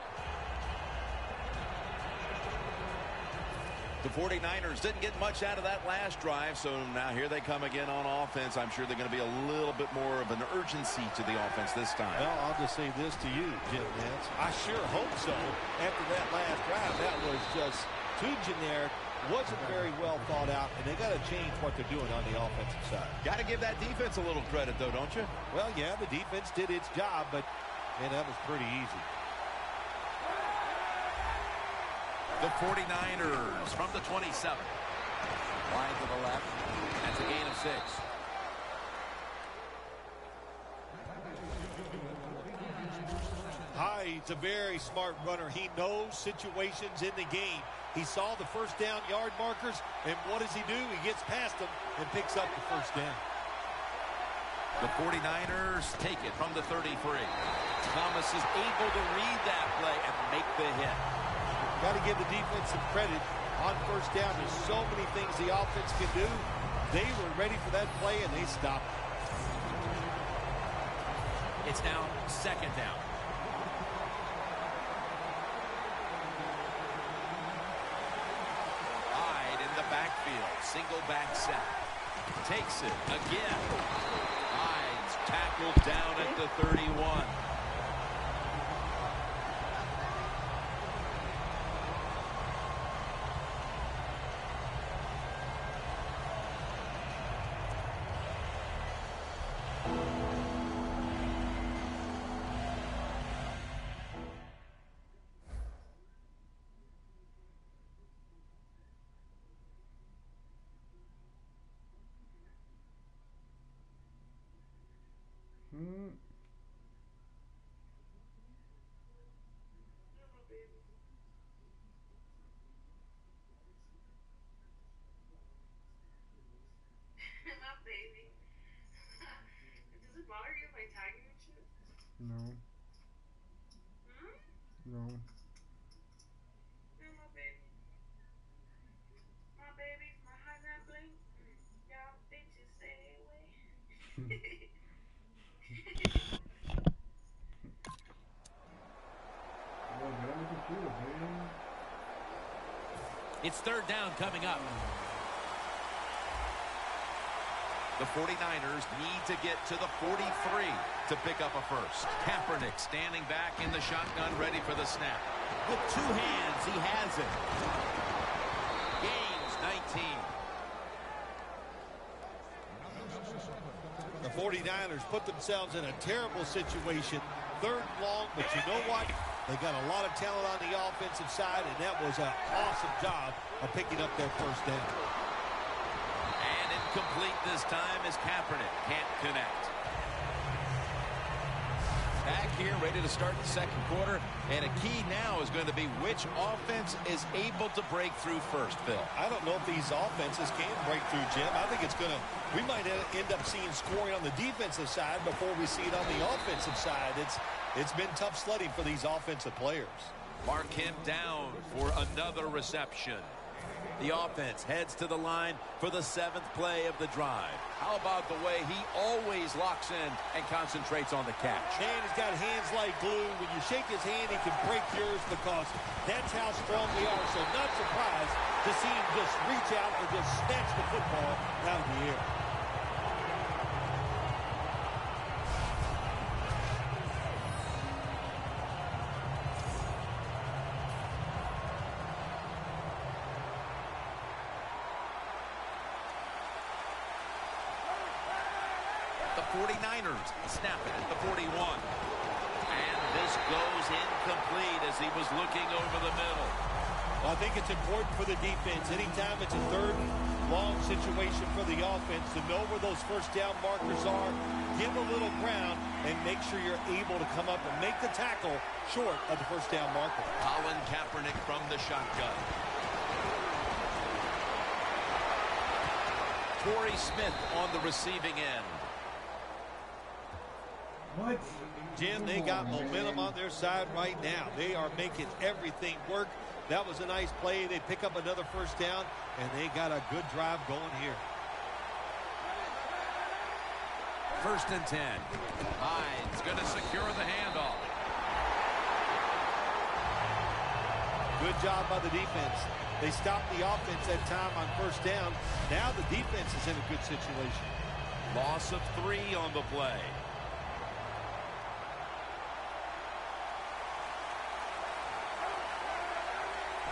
The 49ers didn't get much out of that last drive, so now here they come again on offense. I'm sure they're going to be a little bit more of an urgency to the offense this time. Well, I'll just say this to you, Jim Nance. I sure hope so. After that last drive, that was just too generic, wasn't very well thought out, and they got to change what they're doing on the offensive side. Got to give that defense a little credit, though, don't you? Well, yeah, the defense did its job, but, man, that was pretty easy. The 49ers from the 27. Wide to the left. That's a gain of 6. Hyde's a very smart runner. He knows situations in the game. He saw the first down yard markers, and what does he do? He gets past them and picks up the first down. The 49ers take it from the 33. Thomas is able to read that play and make the hit. Got to give the defense some credit on first down. There's so many things the offense can do. They were ready for that play, and they stopped. It's now 2nd down. Hyde in the backfield. Single back set. Takes it again. Hyde's tackled down at the 31. No. No. My baby. My baby, my high not blink. Y'all bitches stay away. It's 3rd down coming up. The 49ers need to get to the 43 to pick up a first. Kaepernick standing back in the shotgun, ready for the snap. With 2 hands, he has it. Gains 19. The 49ers put themselves in a terrible situation. 3rd and long, but you know what? They got a lot of talent on the offensive side, and that was an awesome job of picking up their first down. And incomplete this time as Kaepernick can't connect. Back here, ready to start the 2nd quarter, and a key now is going to be which offense is able to break through first, Phil. I don't know if these offenses can break through, Jim. I think it's going to, we might end up seeing scoring on the defensive side before we see it on the offensive side. It's been tough sledding for these offensive players. Mark him down for another reception. The offense heads to the line for the 7th play of the drive. How about the way he always locks in and concentrates on the catch? Man, he's got hands like glue. When you shake his hand, he can break yours because that's how strong they are. So not surprised to see him just reach out and just snatch the football out of the air. The 49ers snap it at the 41. And this goes incomplete as he was looking over the middle. Well, I think it's important for the defense. Anytime it's a 3rd and long situation for the offense to know where those first down markers are, give a little ground, and make sure you're able to come up and make the tackle short of the first down marker. Colin Kaepernick from the shotgun. Torrey Smith on the receiving end. What? Jim, they got momentum on their side right now. They are making everything work. That was a nice play. They pick up another first down, and they got a good drive going here. 1st and 10. Hines going to secure the handoff. Good job by the defense. They stopped the offense that time on first down. Now the defense is in a good situation. Loss of 3 on the play.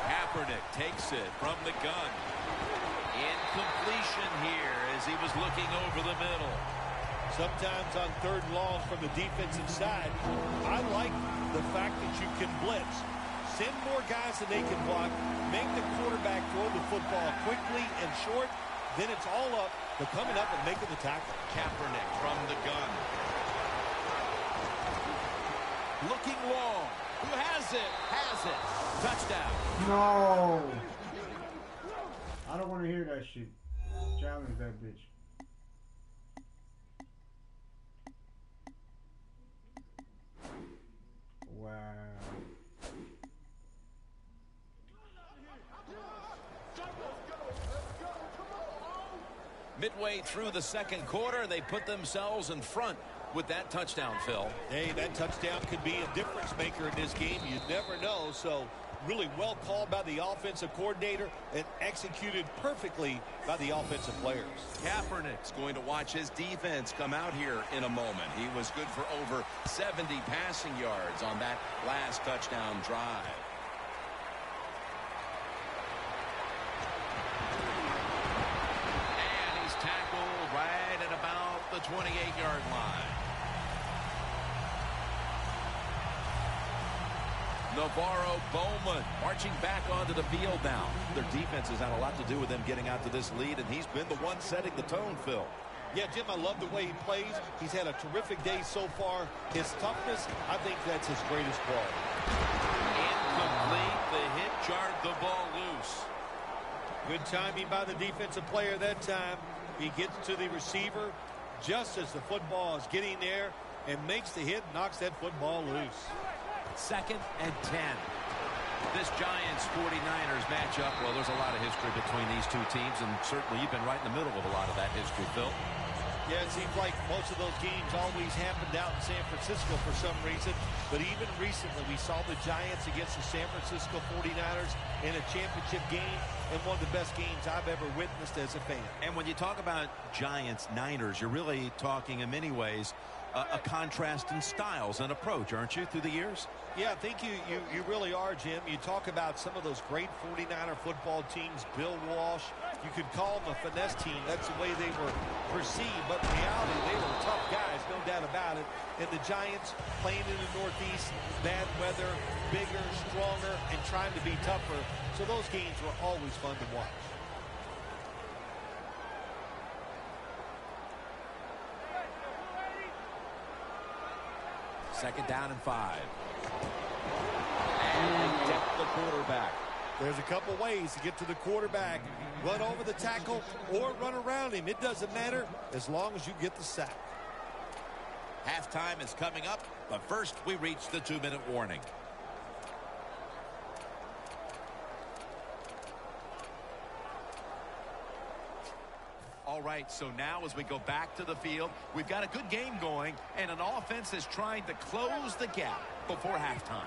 Kaepernick takes it from the gun. Incompletion here as he was looking over the middle. Sometimes on 3rd and long from the defensive side, I like the fact that you can blitz. Send more guys than they can block. Make the quarterback throw the football quickly and short. Then it's all up to coming up and making the tackle. Kaepernick from the gun. Looking long. Who has it? Has it. Touchdown. No. I don't want to hear that shit. Challenge that bitch. Wow. Midway through the 2nd quarter, they put themselves in front with that touchdown, Phil. Hey, that touchdown could be a difference maker in this game. You never know. So really well called by the offensive coordinator and executed perfectly by the offensive players. Kaepernick's going to watch his defense come out here in a moment. He was good for over 70 passing yards on that last touchdown drive. And he's tackled right at about the 28-yard line. Navarro Bowman marching back onto the field now. Their defense has had a lot to do with them getting out to this lead, and he's been the one setting the tone, Phil. Yeah, Jim, I love the way he plays. He's had a terrific day so far. His toughness, I think that's his greatest quality. Incomplete. The hit jarred the ball loose. Good timing by the defensive player that time. He gets to the receiver just as the football is getting there and makes the hit, knocks that football loose. 2nd and 10. This Giants 49ers matchup, well, there's a lot of history between these two teams, and certainly you've been right in the middle of a lot of that history, Phil. Yeah, it seems like most of those games always happened out in San Francisco for some reason. But even recently, we saw the Giants against the San Francisco 49ers in a championship game, and one of the best games I've ever witnessed as a fan. And when you talk about Giants-Niners, you're really talking in many ways a contrast in styles and approach, aren't you, through the years? Yeah, I think you really are, Jim. You talk about some of those great 49er football teams, Bill Walsh. You could call them a finesse team. That's the way they were perceived. But in reality, they were tough guys, no doubt about it. And the Giants playing in the Northeast, bad weather, bigger, stronger, and trying to be tougher. So those games were always fun to watch. Second down and 5. And they depth the quarterback. There's a couple ways to get to the quarterback. Run over the tackle or run around him. It doesn't matter as long as you get the sack. Halftime is coming up, but first we reach the 2-minute warning. All right, so now as we go back to the field, we've got a good game going, and an offense is trying to close the gap before halftime.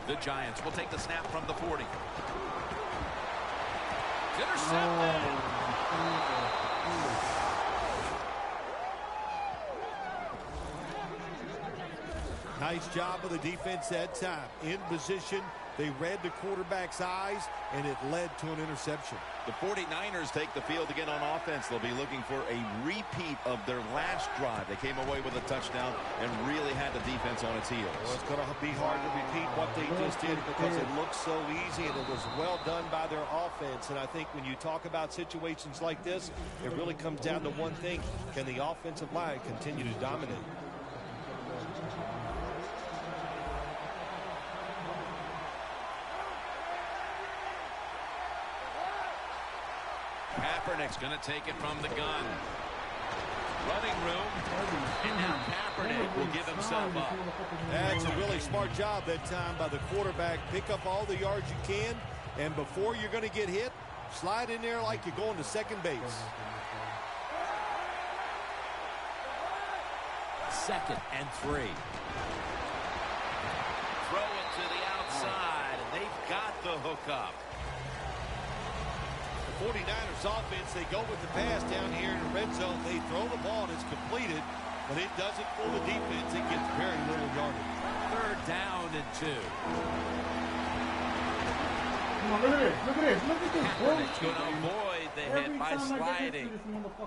The Giants will take the snap from the 40. Intercepted! Nice job of the defense that time. In position, they read the quarterback's eyes, and it led to an interception. The 49ers take the field again on offense. They'll be looking for a repeat of their last drive. They came away with a touchdown and really had the defense on its heels. Well, it's going to be hard to repeat what they just did because it looked so easy, and it was well done by their offense. And I think when you talk about situations like this, it really comes down to one thing. Can the offensive line continue to dominate? Kaepernick's going to take it from the gun. running room. And now Kaepernick will give himself up. That's a really smart job that time by the quarterback. Pick up all the yards you can, and before you're going to get hit, slide in there like you're going to second base. 2nd and 3. Throw it to the outside, and they've got the hook up. The 49ers offense, they go with the pass down here in the red zone. They throw the ball, and it's completed, but it doesn't fool the defense. It gets very little yardage. 3rd down and 2. Come on, look at this. Look at this. Look at this. Kaepernick's going to avoid the hit by sliding.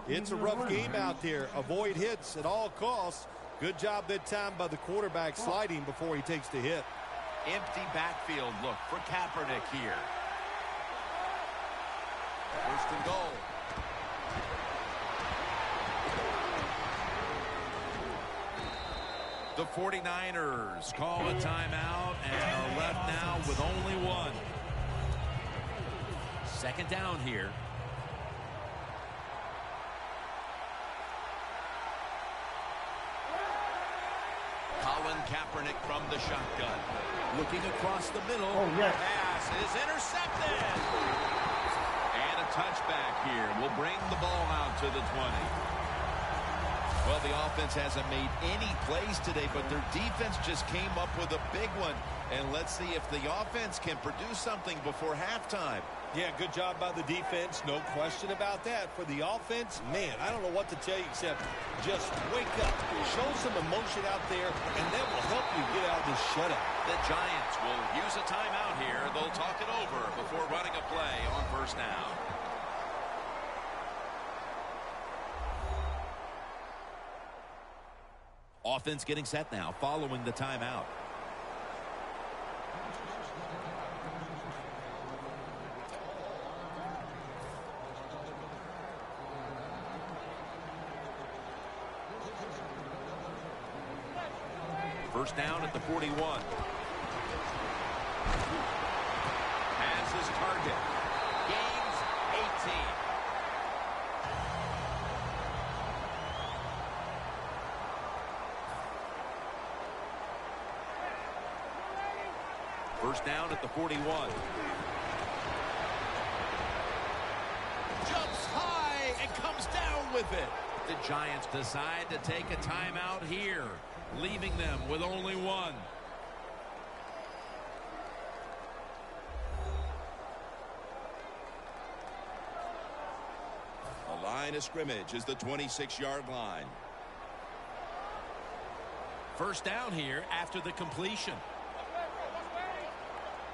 It's a rough game out there. Avoid hits at all costs. Good job that time by the quarterback sliding before he takes the hit. Empty backfield look for Kaepernick here. 1st and goal. The 49ers call a timeout and are left now with only one. 2nd down here. Colin Kaepernick from the shotgun. Looking across the middle. Oh, yes. Pass is intercepted. And a touchback here will bring the ball out to the 20. Well, the offense hasn't made any plays today, but their defense just came up with a big one. And let's see if the offense can produce something before halftime. Yeah, good job by the defense. No question about that. For the offense, man, I don't know what to tell you except just wake up. Show some emotion out there, and that will help you get out of this shutout. The Giants will use a timeout here. They'll talk it over before running a play on 1st down. Offense getting set now following the timeout. First down at the 41. Has his target. Gains 18. First down at the 41. Jumps high and comes down with it. The Giants decide to take a timeout here, leaving them with only one. The line of scrimmage is the 26-yard line. First down here after the completion.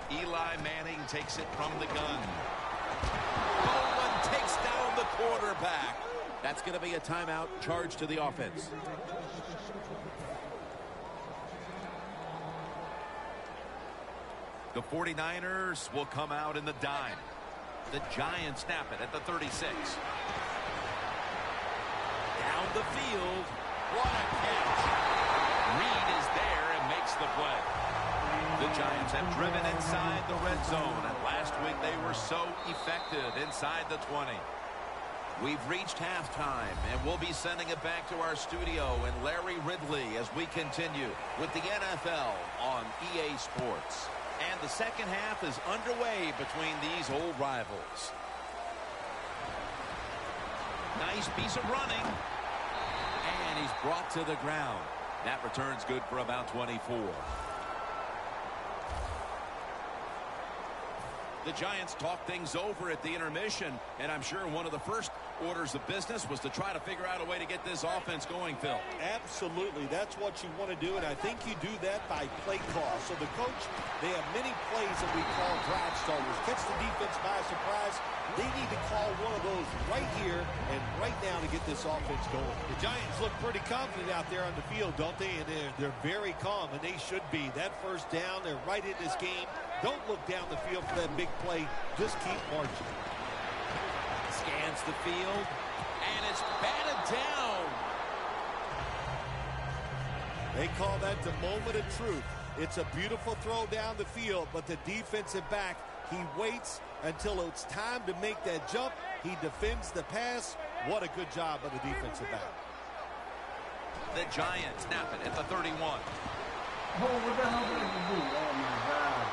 Eli Manning takes it from the gun. Bowman takes down the quarterback. That's going to be a timeout charged to the offense. The 49ers will come out in the dime. The Giants snap it at the 36. Down the field. What a catch. Reed is there and makes the play. The Giants have driven inside the red zone, and last week they were so effective inside the 20. We've reached halftime, and we'll be sending it back to our studio and Larry Ridley as we continue with the NFL on EA Sports. And the second half is underway between these old rivals. Nice piece of running. And he's brought to the ground. That return's good for about 24. The Giants talked things over at the intermission, and I'm sure one of the first orders of business was to try to figure out a way to get this offense going, Phil. Absolutely. That's what you want to do, and I think you do that by play call. So the coach, they have many plays that we call drive starters. Catch the defense by surprise. They need to call one of those right here and right now to get this offense going. The Giants look pretty confident out there on the field, don't they? And they're very calm, and they should be. That first down, they're right in this game. Don't look down the field for that big play. Just keep marching. Scans the field, and it's batted down. They call that the moment of truth. It's a beautiful throw down the field, but the defensive back, he waits until it's time to make that jump. He defends the pass. What a good job by the defensive back. The Giants snap it at the 31. Oh, what the hell did you do? Oh, my God.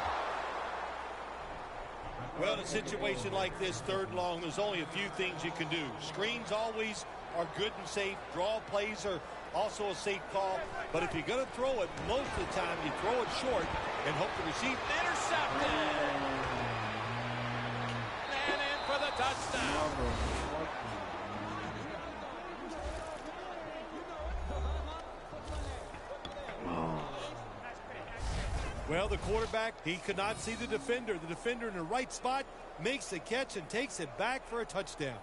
Well, in a situation like this, third and long, there's only a few things you can do. Screens always are good and safe. Draw plays are also a safe call. But if you're going to throw it, most of the time you throw it short and hope to receive. Intercepted. And in for the touchdown. Well, the quarterback, he could not see the defender. The defender in the right spot makes the catch and takes it back for a touchdown.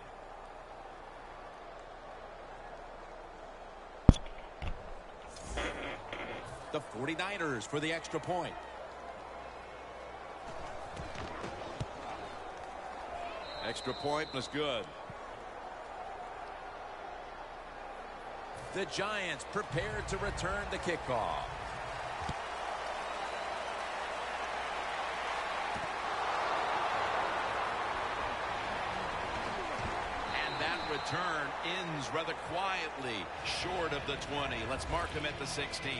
The 49ers for the extra point. Extra point was good. The Giants prepared to return the kickoff. Return ends rather quietly short of the 20. Let's mark him at the 16.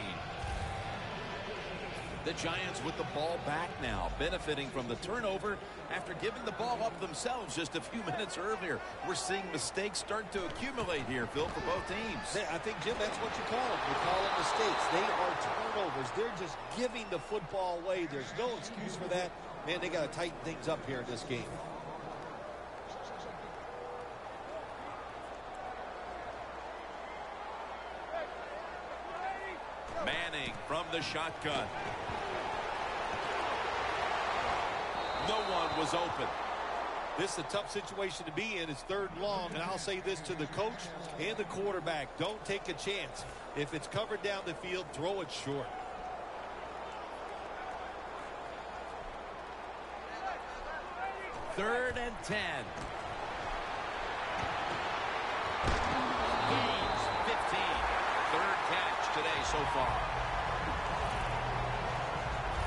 The Giants with the ball back now, benefiting from the turnover after giving the ball up themselves just a few minutes earlier. We're seeing mistakes start to accumulate here, Phil, for both teams. I think, Jim, that's what you call them. You call them mistakes. They are turnovers. They're just giving the football away. There's no excuse for that. Man, they got to tighten things up here in this game. Manning from the shotgun. No one was open. This is a tough situation to be in. It's third and long, and I'll say this to the coach and the quarterback. Don't take a chance. If it's covered down the field, throw it short. Third and 10. Gains 15. Third catch today so far.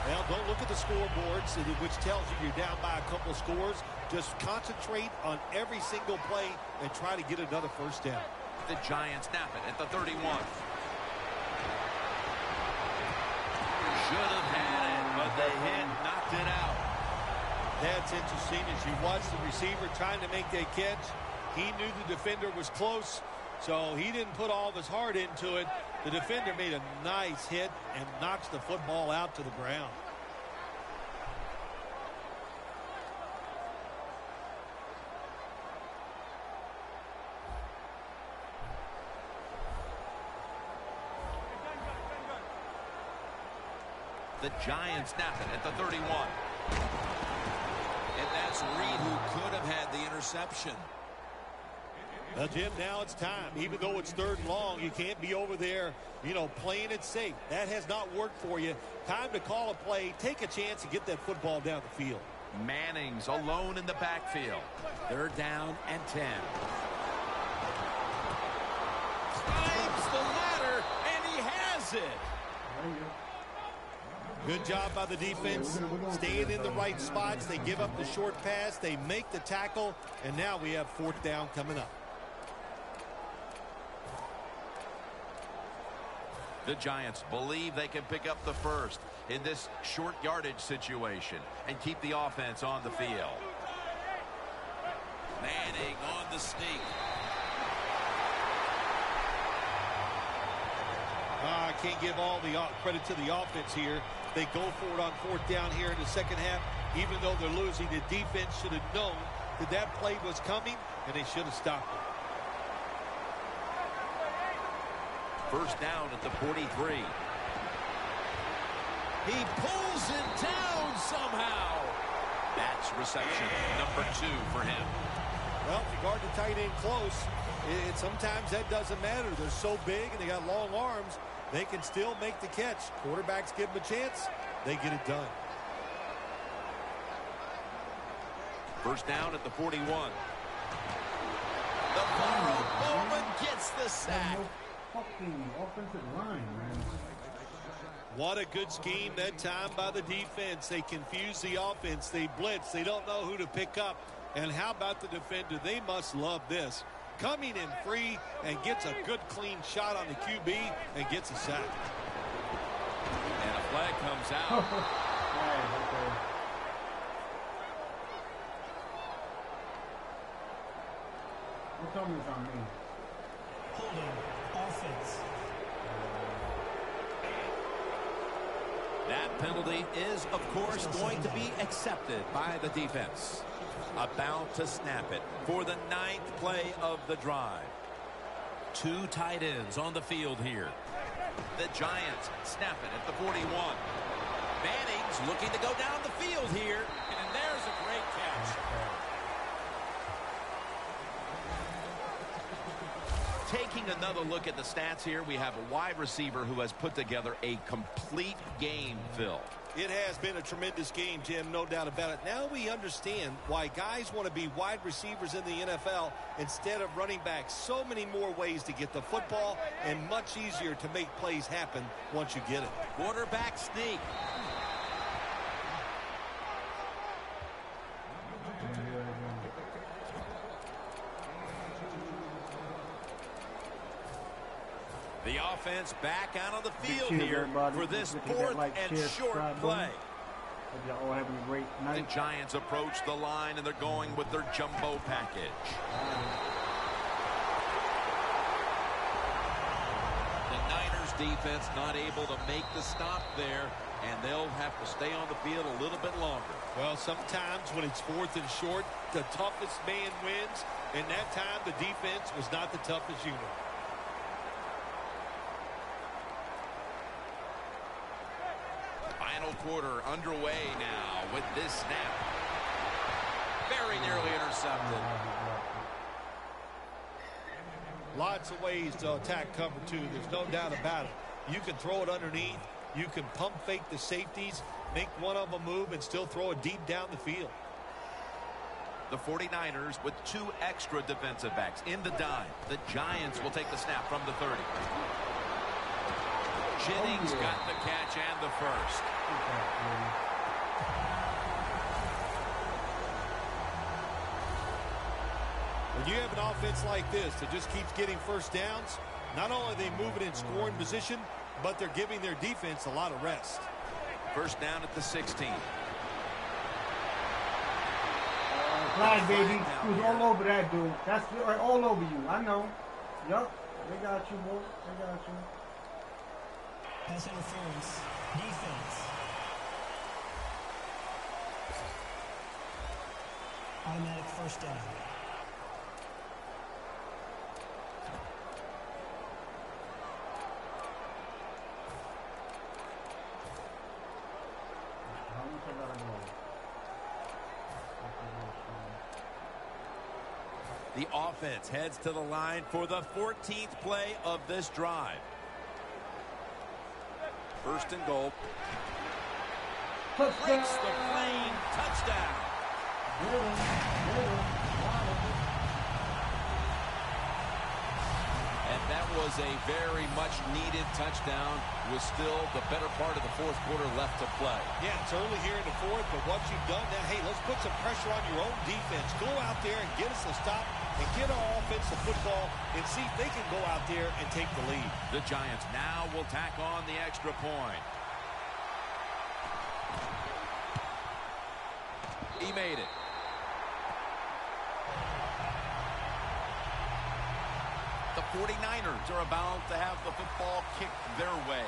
Well, don't look at the scoreboards, which tells you you're down by a couple scores. Just concentrate on every single play and try to get another first down. The Giants snap it at the 31. Should have had it, but the hit knocked it out. That's interesting. As you watch the receiver trying to make that catch, he knew the defender was close, so he didn't put all of his heart into it. The defender made a nice hit and knocks the football out to the ground. The Giants snap it at the 31. And that's Reed who could have had the interception. Well, Jim, now it's time. Even though it's third and long, you can't be over there, playing it safe. That has not worked for you. Time to call a play, take a chance, and get that football down the field. Manning's alone in the backfield. They're down and 10. Climbs the ladder, and he has it. Good job by the defense, staying in the right spots. They give up the short pass, they make the tackle, and now we have fourth down coming up. The Giants believe they can pick up the first in this short yardage situation and keep the offense on the field. Manning on the sneak. I can't give all the credit to the offense here. They go for it on fourth down here in the second half. Even though they're losing, the defense should have known that play was coming, and they should have stopped it. First down at the 43. He pulls it down somehow. That's reception number 2 for him. Well, if you guard the tight end close, sometimes that doesn't matter. They're so big and they got long arms, they can still make the catch. Quarterbacks give them a chance, they get it done. First down at the 41. The borrowed Bowman gets the sack. Fucking offensive line, man. What a good scheme that time by the defense. They confuse the offense. They blitz. They don't know who to pick up. And how about the defender? They must love this. coming in free and gets a good clean shot on the QB and gets a sack. And a flag comes out. Don't tell me it's on me. Holding offense. That penalty is, of course, going to be accepted by the defense. About to snap it for the 9th play of the drive. 2 tight ends on the field here. The Giants snap it at the 41. Manning's looking to go down the field here, and there's a great catch. Taking another look at the stats here, we have a wide receiver who has put together a complete game, Phil. It has been a tremendous game, Jim, no doubt about it. Now we understand why guys want to be wide receivers in the NFL instead of running backs. So many more ways to get the football and much easier to make plays happen once you get it. Quarterback sneak. The offense back out on the field here for this 4th and short play. Hope y'all all having a great night. The Giants approach the line, and they're going with their jumbo package. The Niners defense not able to make the stop there, and they'll have to stay on the field a little bit longer. Well, sometimes when it's 4th and short, the toughest man wins, and that time the defense was not the toughest unit. Final quarter underway now with this snap. Very nearly intercepted. Lots of ways to attack cover 2. There's no doubt about it. You can throw it underneath. You can pump fake the safeties, make one of them move, and still throw it deep down the field. The 49ers with 2 extra defensive backs in the dime. The Giants will take the snap from the 30. Jennings got the catch and the first. When you have an offense like this that just keeps getting first downs, not only are they moving in scoring position, but they're giving their defense a lot of rest. First down at the 16. Flag, baby. He was all over that dude. That's all over you. I know. Yup. They got you, boy. They got you. Pass interference. Defense. Automatic first down. The offense heads to the line for the 14th play of this drive. First and goal. Touchdown. Breaks the plane. Touchdown. And that was a very much needed touchdown with still the better part of the 4th quarter left to play. Yeah, it's early here in the 4th, but what you've done now, hey, let's put some pressure on your own defense. Go out there and get us a stop and get our offense the football and see if they can go out there and take the lead. The Giants now will tack on the extra point. He made it. The 49ers are about to have the football kicked their way.